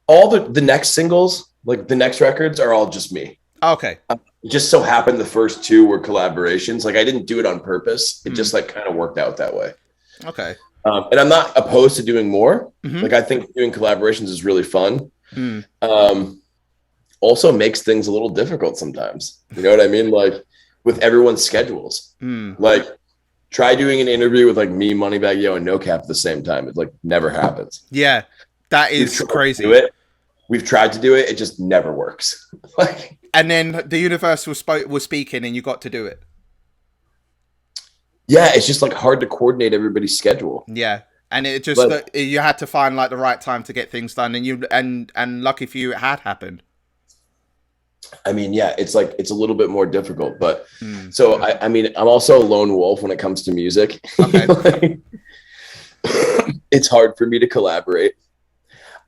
the next singles, like the next records, are all just me. Okay. It just so happened the first two were collaborations. Like I didn't do it on purpose. It just like kind of worked out that way. Okay. And I'm not opposed to doing more. Like I think doing collaborations is really fun. Also makes things a little difficult sometimes. You know what I mean? Like with everyone's schedules. Like try doing an interview with like me, Moneybagg Yo, and No Cap at the same time. It like never happens. Yeah, that is crazy. We've tried to do it. It just never works. And then the universe was speaking and you got to do it. Yeah, it's just like hard to coordinate everybody's schedule. Yeah. And it just you had to find like the right time to get things done, and lucky for you it had happened. I mean, yeah, it's like it's a little bit more difficult, but so I mean, I'm also a lone wolf when it comes to music. Okay. It's hard for me to collaborate.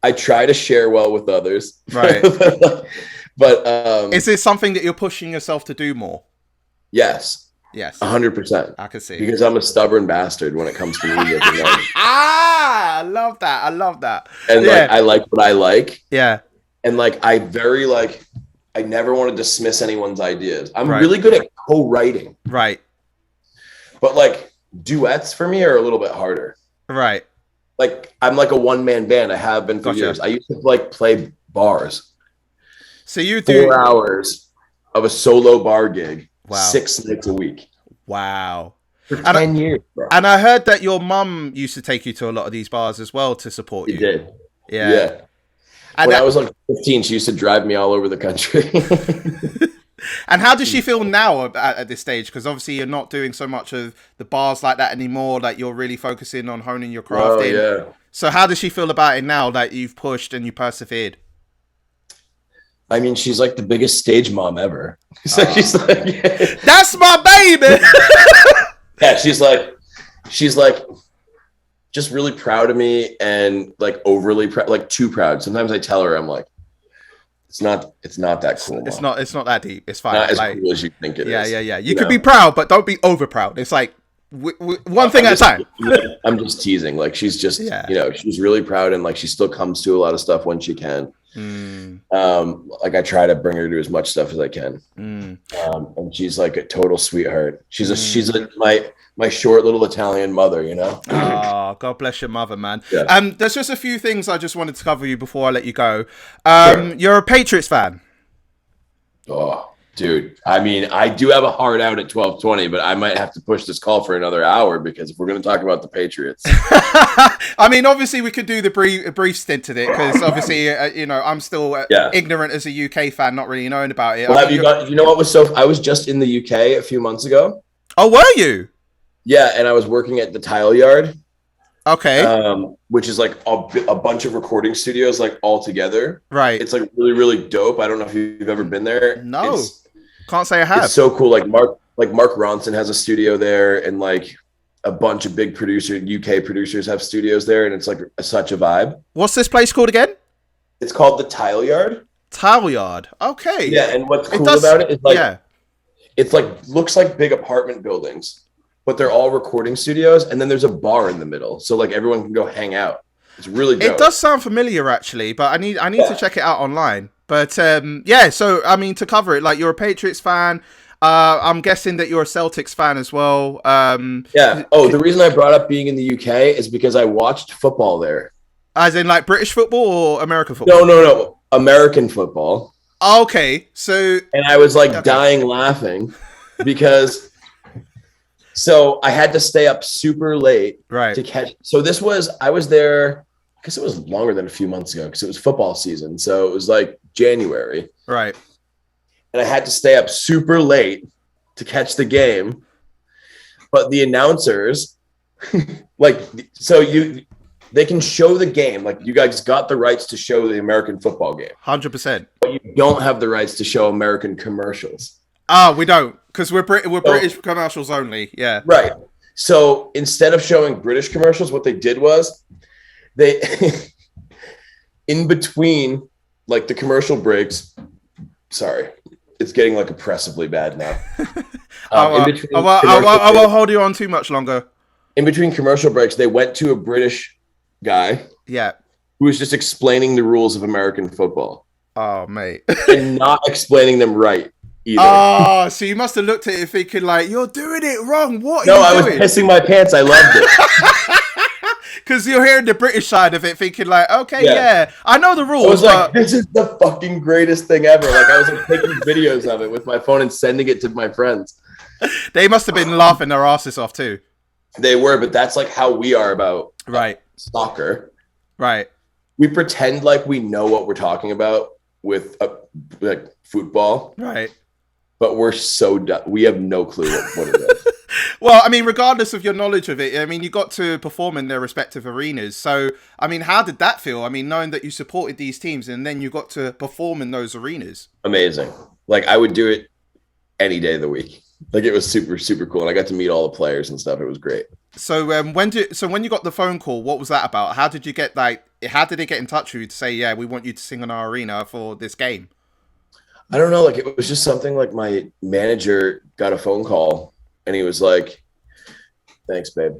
I try to share well with others. Right. but is this something that you're pushing yourself to do more? Yes. Yes. 100%. I can see. Because I'm a stubborn bastard when it comes to music. I love that. I love that. And like I like what I like. Yeah. And like I never want to dismiss anyone's ideas. I'm really good at co-writing. Right. But like duets for me are a little bit harder. Right. Like I'm like a one-man band. I have been for years. I used to like play bars. So you do 4 hours of a solo bar gig, 6 nights a week. Wow. for And 10 years, bro. and I heard that your mum used to take you to a lot of these bars as well to support He you. did. Yeah. Yeah. And When I was like 15, she used to drive me all over the country. and how does she feel now at this stage? Because obviously you're not doing so much of the bars like that anymore. Like you're really focusing on honing your craft Oh, in. yeah. So how does she feel about it now that you've pushed and you persevered? I mean, she's like the biggest stage mom ever. So she's like, That's my baby. yeah, she's like just really proud of me and like overly proud, like too proud. Sometimes I tell her, I'm like, it's not that cool. It's Mom. not that deep. It's fine. Not as Like, cool as you think it is. yeah. You can be proud, but don't be over proud. It's like one thing at a time. I'm just teasing. Like she's just, Yeah. she's really proud and like she still comes to a lot of stuff when she can. Like I try to bring her to as much stuff as I can. And she's like a total sweetheart. She's my short little Italian mother, Oh, God bless your mother, man. Yeah. There's just a few things I just wanted to cover you before I let you go. Sure. You're a Patriots fan. Oh, dude. I mean, I do have a hard out at 12:20, but I might have to push this call for another hour because if we're going to talk about the Patriots. I mean, obviously we could do the brief stint to it because obviously, I'm still ignorant as a UK fan, not really knowing about it. Well, what was I was just in the UK a few months ago. Oh, were you? Yeah. And I was working at the Tile Yard. Okay. Which is like a bunch of recording studios, like all together. Right. It's like really, really dope. I don't know if you've ever been there. No. Can't say I have. It's so cool. Like Mark Ronson has a studio there, and like a bunch of big UK producers have studios there, and it's like such a vibe. What's this place called again? It's called the Tile Yard. Tile Yard. Okay. Yeah, and what's cool about it is like it's like looks like big apartment buildings, but they're all recording studios, and then there's a bar in the middle, so like everyone can go hang out. It's really dope. It does sound familiar actually, but I need to check it out online. But so I mean, to cover it, like you're a Patriots fan. I'm guessing that you're a Celtics fan as well. Yeah. Oh, the reason I brought up being in the UK is because I watched football there. As in like British football or American football? No. American football. Okay, so... And I was like dying laughing because... So I had to stay up super late to catch... So I was there... I guess it was longer than a few months ago because it was football season. So it was like January. Right. And I had to stay up super late to catch the game. But the announcers, they can show the game. Like you guys got the rights to show the American football game. 100%. But you don't have the rights to show American commercials. Oh, we don't. Because we're British commercials only. Yeah. Right. So instead of showing British commercials, what they did was they, in between like the commercial breaks, sorry, it's getting like oppressively bad now. I won't hold you on too much longer. In between commercial breaks, they went to a British guy. Yeah. Who was just explaining the rules of American football. Oh, mate. And not explaining them right either. Oh, so you must have looked at it thinking like, you're doing it wrong. What are you doing? I was pissing my pants. I loved it. Because you're hearing the British side of it thinking like, okay, yeah I know the rules. I was like, this is the fucking greatest thing ever. Like I was like taking videos of it with my phone and sending it to my friends. They must have been laughing their asses off too. They were, but that's like how we are about soccer. Right. We pretend like we know what we're talking about with like football. Right. But we're so dumb. We have no clue what it is. Well, I mean, regardless of your knowledge of it, I mean, you got to perform in their respective arenas. So, I mean, how did that feel? I mean, knowing that you supported these teams and then you got to perform in those arenas. Amazing. Like I would do it any day of the week. Like it was super, super cool. And I got to meet all the players and stuff. It was great. So when you got the phone call, what was that about? How did you get how did they get in touch with you to say, yeah, we want you to sing on our arena for this game? I don't know. Like it was just something like my manager got a phone call and he was like, thanks, babe.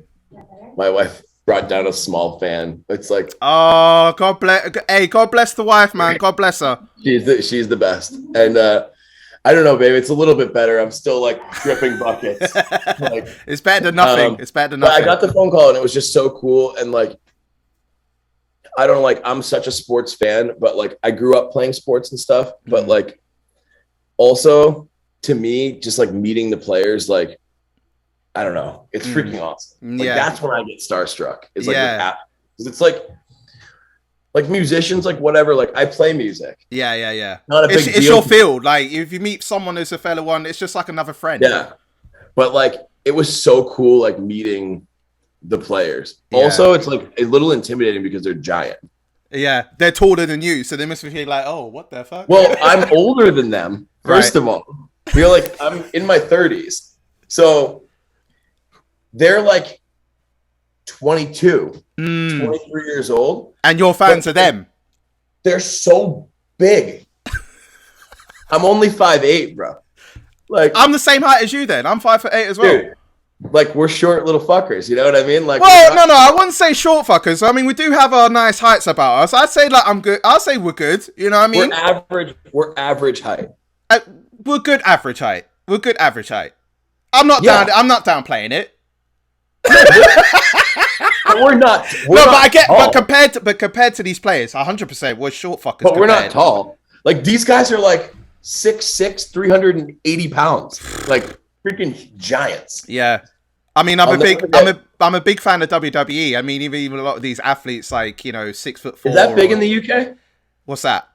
My wife brought down a small fan. It's like, oh, God bless the wife, man. God bless her. She's the best. And, I don't know, babe. It's a little bit better. I'm still like dripping buckets. Like, it's better than nothing. It's better than nothing. I got the phone call and it was just so cool. And like, I don't know, like I'm such a sports fan, but like I grew up playing sports and stuff. But like, also to me, just like meeting the players, like I don't know. It's freaking awesome. Like, Yeah. that's when I get starstruck. It's like, Yeah. because it's like musicians, like whatever. Like, I play music. Yeah. Not a big deal. It's your field. Like, if you meet someone who's a fellow one, it's just like another friend. Yeah. But like, it was so cool, like meeting the players. Yeah. Also, it's like a little intimidating because they're giant. Yeah, they're taller than you, so they must be like, oh, what the fuck? Well, I'm older than them, first of all. You're like, I'm in my 30s. So they're like 22, 23 years old. And your fans are them. They're so big. I'm only 5'8", bro. Like, I'm the same height as you then. I'm 5'8" as well. Dude, like, we're short little fuckers, you know what I mean? Like, well, no, I wouldn't say short fuckers. I mean, we do have our nice heights about us. I'd say like I'm good. I'll say we're good. You know what I mean? We're average height. We're good average height. We're good average height. I'm not downplaying it. But we're not. But compared to these players, 100%, we're short fuckers. But we're not tall. Like, these guys are like 6'6", 380 pounds. Like, freaking giants. Yeah. I mean, I'm a big fan of WWE. I mean, even a lot of these athletes, like, you know, 6'4". Is that big in the UK? What's that?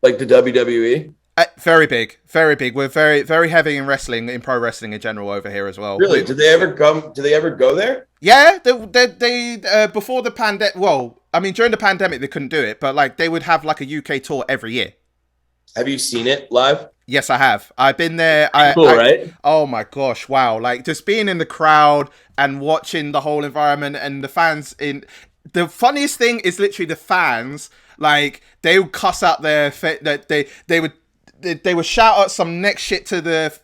Like the WWE? Very big, very big. We're very, very heavy in wrestling, in pro wrestling in general over here as well. Really? Did they ever go there? Yeah, they before the pandemic. Well, I mean, during the pandemic they couldn't do it, but like they would have like a UK tour every year. Have you seen it live? Yes, I have. I've been there. Right? Oh my gosh, wow! Like just being in the crowd and watching the whole environment and the fans. The funniest thing is literally the fans. Like they would cuss out they would shout out some next shit to the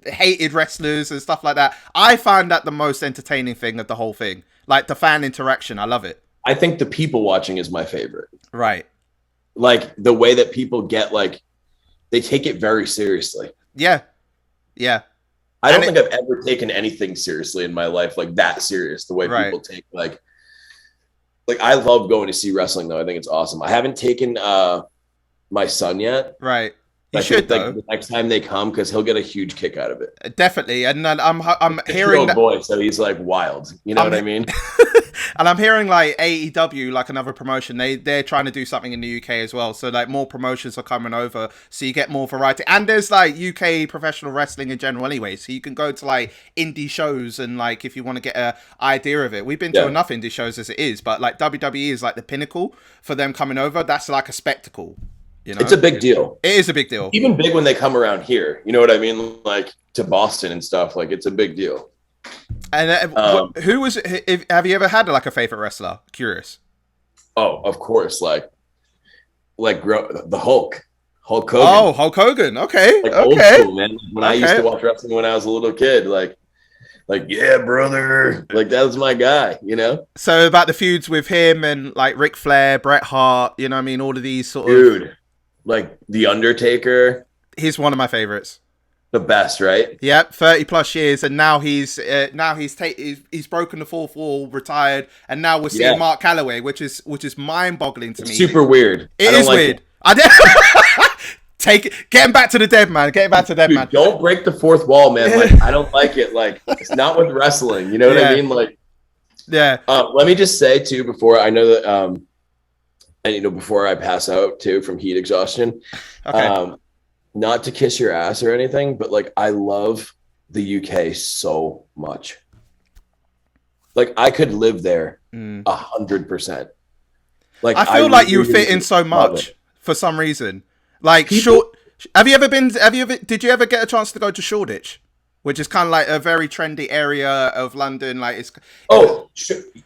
hated wrestlers and stuff like that. I find that the most entertaining thing of the whole thing. Like the fan interaction, I love it. I think the people watching is my favorite. Right. Like the way that people get like. They take it very seriously. Yeah. I don't think I've ever taken anything seriously in my life, like that serious. The way people take like I love going to see wrestling though. I think it's awesome. I haven't taken my son yet. Right. You should though. Like, the next time they come, because he'll get a huge kick out of it. Definitely, and I'm hearing that boy, so he's like wild. You know what I mean? And I'm hearing like AEW, like another promotion. They're trying to do something in the UK as well. So like more promotions are coming over, so you get more variety. And there's like UK professional wrestling in general anyway, so you can go to like indie shows and like if you want to get an idea of it. We've been to enough indie shows as it is, but like WWE is like the pinnacle for them coming over. That's like a spectacle. You know? It's a big deal. It is a big deal. Even big when they come around here. You know what I mean? Like to Boston and stuff. Like it's a big deal. And who was? Have you ever had like a favorite wrestler? Curious. Oh, of course. Like the Hulk Hogan. Oh, Hulk Hogan. Okay. Like old school, man. When I used to watch wrestling when I was a little kid, like yeah, brother. Like that was my guy. You know. So about the feuds with him and like Ric Flair, Bret Hart. You know what I mean? All of these sort of. Like The Undertaker. He's one of my favorites. The best, right? Yep, 30 plus years, and now he's broken the fourth wall, retired, and now we're seeing Mark Calloway, which is mind-boggling to me. Super weird. It is weird. Get him back to the dead, man. Get him back to the dead, man. Don't break the fourth wall, man. Like I don't like it. Like it's not with wrestling. You know what I mean? Like, yeah. Let me just say too, before I know that. And before I pass out too from heat exhaustion, not to kiss your ass or anything, but like I love the UK so much. Like I could live there 100%. Like I feel like you fit in so much for some reason. Like did you ever get a chance to go to Shoreditch? Which is kind of like a very trendy area of London. Like it's.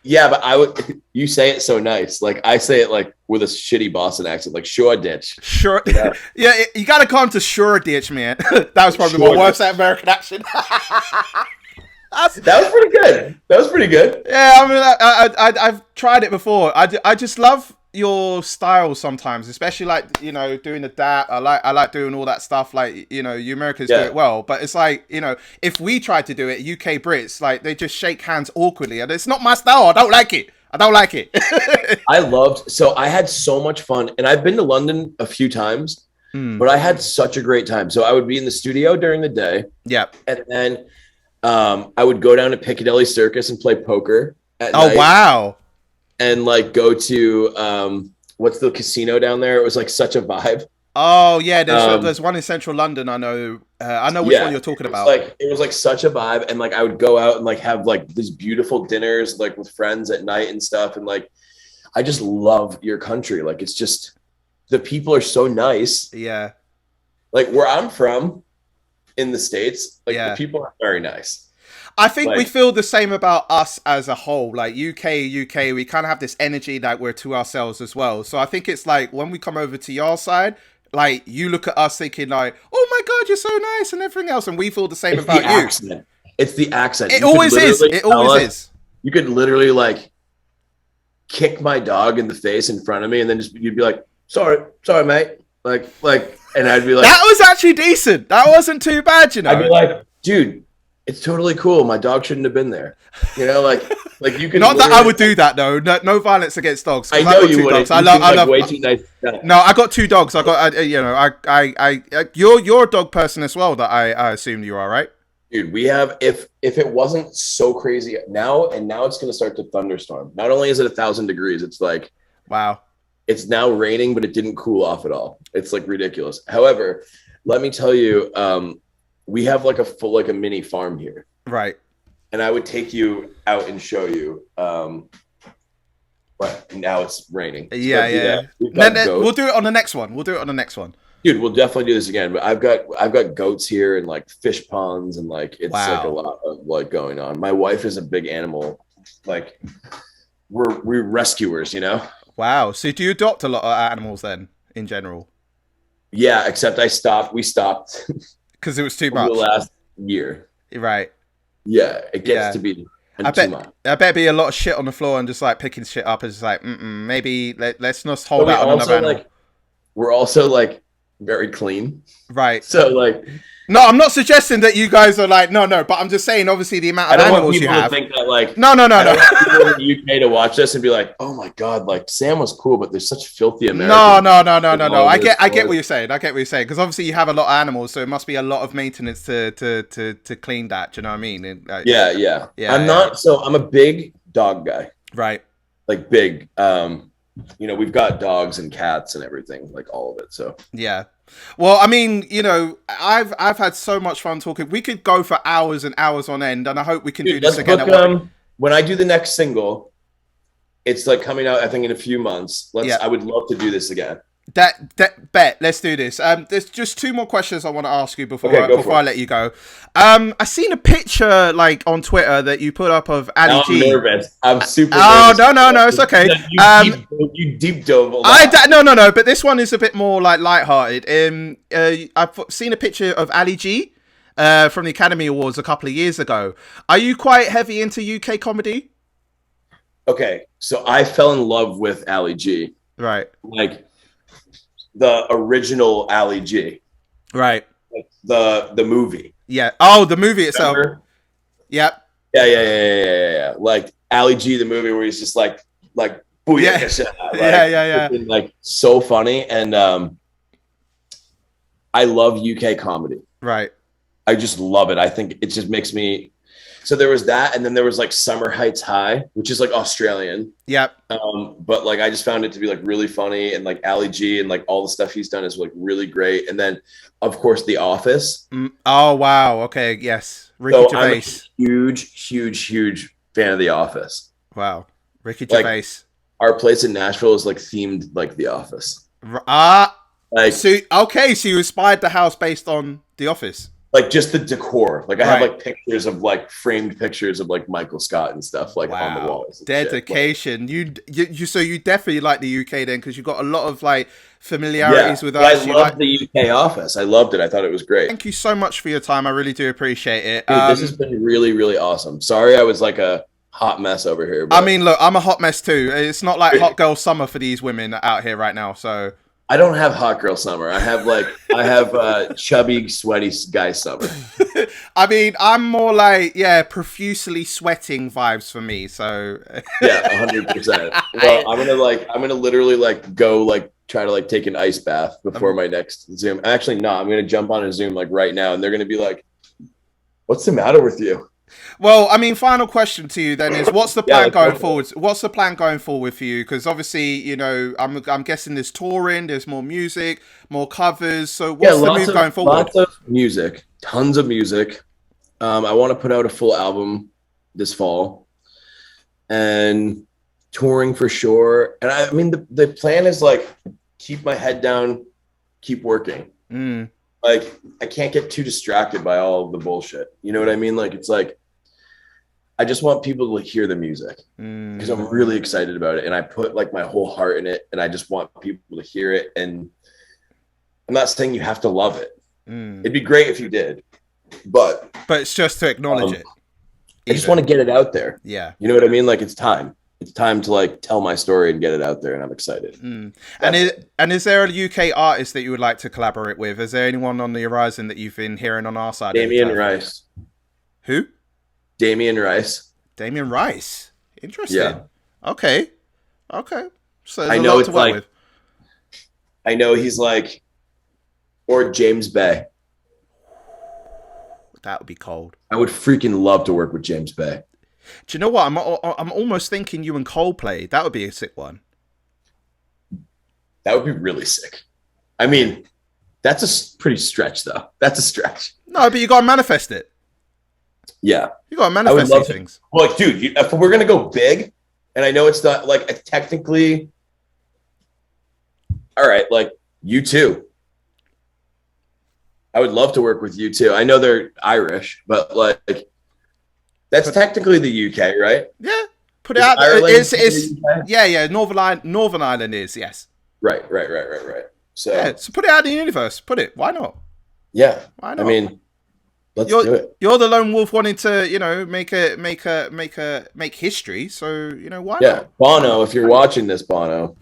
Yeah, but you say it so nice. Like I say it like with a shitty Boston accent, like Shoreditch. Sure. Yeah, you got to come to Shoreditch, man. That was probably my worst American accent. That was pretty good. Yeah, I mean, I've tried it before. I just love your style sometimes, especially like doing the dap. I like doing all that stuff. Like you Americans do it well, but it's like if we tried to do it, UK Brits like they just shake hands awkwardly, and it's not my style. I don't like it. I had so much fun, and I've been to London a few times, but I had such a great time. So I would be in the studio during the day, and then I would go down to Piccadilly Circus and play poker at Oh, night, wow. and like go to what's the casino down there? It was like such a vibe. Oh, yeah. Um, There's one in central London. I know which one yeah, you're talking it was about. like it was like such a vibe, and like I would go out and like have like these beautiful dinners like with friends at night and stuff, and like I just love your country. Like it's just the people are so nice. Yeah. Like where I'm from in the States, like the Yeah. people are very nice. I think we Like feel the same about us as a whole. Like UK, we kind of have this energy that we're to ourselves as well. So I think it's like when we come over to your side, like you look at us thinking like, "Oh my God, you're so nice" and everything else, and we feel the same it's about the you. accent. It's the accent. It You could always is. literally It tell always us- is. You could literally like kick my dog in the face in front of me, and then just you'd be like, sorry, mate. Like, and I'd be like, That was actually decent. That wasn't too bad, you know. I'd be like, dude, it's totally cool. My dog shouldn't have been there. You know, like you can. Not that I would do that though. No, no violence against dogs. I 'Cause know got you two wouldn't. dogs. I You love. seem I like love. way too nice. No, I got two dogs. You're a dog person as well. That I assumed you are, right? Dude, we have if it wasn't so crazy now, and now it's gonna start to thunderstorm. Not only is it 1,000 degrees, it's like Wow. it's now raining, but it didn't cool off at all. It's like ridiculous. However, let me tell you, we have like a mini farm here, Right. and I would take you out and show you. But now it's raining. So Yeah, do yeah. that. We've got goats. We'll do it on the next one. Dude, we'll definitely do this again. But I've got goats here and like fish ponds and like it's like a Wow. lot of like going on. My wife is a big animal, like we're rescuers, you know? Wow. So do you adopt a lot of animals then, in general? Yeah, except we stopped Because it was too over the much. last year. Right. Yeah, it gets Yeah. to be I too bet. much. I bet be a lot of shit on the floor and just like picking shit up and just like, maybe let's not But hold out on another animal. we're also like very clean. Right. So like No, I'm not suggesting that you guys are like, no, but I'm just saying, obviously, the amount I of don't want animals you people to have. think that like No. I don't want people in the UK to watch this and be like, "Oh my god, like Sam was cool, but there's such filthy Americans." No. I get what you're saying. Because obviously you have a lot of animals, so it must be a lot of maintenance to clean that. Do you know what I mean? Yeah. Yeah, I'm not. So I'm a big dog guy. Right. Like big. We've got dogs and cats and everything, like all of it. So Yeah. Well, I mean, I've had so much fun talking. We could go for hours and hours on end, and I hope we can do this let's again. book, when I do the next single, it's like coming out, I think, in a few months. I would love to do this again. That bet. Let's do this. There's just two more questions I want to ask you before I let you go. I seen a picture like on Twitter that you put up of Ali G. I'm nervous. I'm super. Oh nervous. no, it's okay. You deep dove. No. But this one is a bit more like lighthearted. I've seen a picture of Ali G. From the Academy Awards a couple of years ago. Are you quite heavy into UK comedy? Okay, so I fell in love with Ali G. Right. Like the original Ali G. Right. Like the movie. Yeah. Oh, the movie itself. Remember? Yep. Yeah. Like Ali G, the movie where he's just like booyah, Yeah. Kesha. Like, Yeah. freaking, like so funny, and I love UK comedy. Right. I just love it. I think it just makes me. So there was that, and then there was like Summer Heights High, which is like Australian. Yep. But like I just found it to be like really funny, and like Ali G and like all the stuff he's done is like really great. And then of course The Office. Oh wow. Okay. Yes. Ricky So Gervais. I'm a huge fan of The Office. Wow. Ricky Like, Gervais. Our place in Nashville is like themed like The Office. Like So you inspired the house based on The Office. like just the decor. Like I have Right. like pictures of like framed pictures of like Michael Scott and stuff like on the walls. and shit. Dedication. So you definitely like the UK then because you got a lot of like familiarities with but us. I loved the UK Office. I loved it. I thought it was great. Thank you so much for your time. I really do appreciate it. Dude, this has been really, really awesome. Sorry I was like a hot mess over here. But I mean, look, I'm a hot mess too. It's not like hot girl summer for these women out here right now. So I don't have hot girl summer. I have chubby, sweaty guy summer. I mean, I'm more like, profusely sweating vibes for me. So Yeah, 100%. Well, I'm gonna literally like go like try to like take an ice bath before my next Zoom. Actually, no, I'm gonna jump on a Zoom like right now, and they're gonna be like, "What's the matter with you?" Well, I mean, final question to you then is, what's the plan let's going go. forward? What's the plan going forward for you? Because obviously, I'm guessing there's touring, there's more music, more covers. So Yeah, what's the move going forward? lots of music, tons of music. I want to put out a full album this fall, and touring for sure. And I mean, the plan is like keep my head down, keep working. Mm, Like I can't get too distracted by all of the bullshit. You know what I mean? Like it's like I just want people to hear the music because I'm really excited about it, and I put like my whole heart in it, and I just want people to hear it. And I'm not saying you have to love it. It'd be great if you did, but it's just to acknowledge it. I just want to get it out there. Yeah. You know what I mean? Like it's time. It's time to like tell my story and get it out there, and I'm excited. And is there a UK artist that you would like to collaborate with? Is there anyone on the horizon that you've been hearing on our side? Damien Rice. Who? Damien Rice. Damien Rice. Interesting. Yeah. Okay. So I know it's like, I know he's like, or James Bay. That would be cold. I would freaking love to work with James Bay. Do you know what? I'm almost thinking you and Coldplay. That would be a sick one. That would be really sick. I mean, that's a pretty stretch, though. That's a stretch. No, but you got to manifest it. Yeah. You got to manifest these things. Well, like, dude, if we're going to go big, and I know it's not like technically, all right, like you too. I would love to work with you too. I know they're Irish, but like that's technically the UK, right? Yeah. Put it out there. Yeah. Northern Ireland is, yes. Right. So put it out in the universe. Put it. Why not? Yeah. Why not? I mean, let's do it. You're the lone wolf wanting to, make history. So, why not? Bono, if you're watching this, Bono.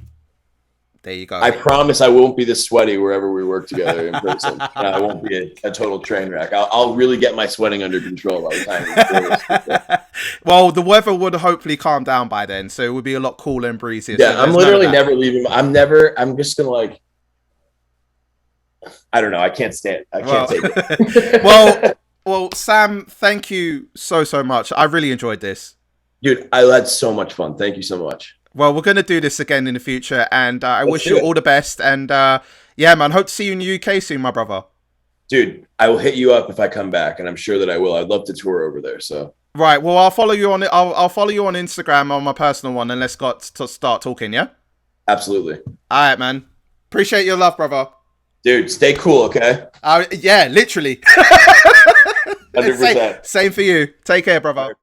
There you go. I promise I won't be this sweaty wherever we work together in person. I won't be a total train wreck. I'll really get my sweating under control by the time. Well, the weather would hopefully calm down by then, so it would be a lot cooler and breezy. Yeah, so I'm literally never leaving. I'm just going to like, I don't know. I can't stand it. I can't take it. Well, Sam, thank you so much. I really enjoyed this. Dude, I had so much fun. Thank you so much. Well, we're going to do this again in the future, and I wish you all the best. And yeah, man, hope to see you in the UK soon, my brother. Dude, I will hit you up if I come back, and I'm sure that I will. I'd love to tour over there. So right, well, I'll follow you on it. I'll follow you on Instagram on my personal one, and let's start talking. Yeah. Absolutely. All right, man. Appreciate your love, brother. Dude, stay cool, okay? Yeah, literally. 100%. Same for you. Take care, brother.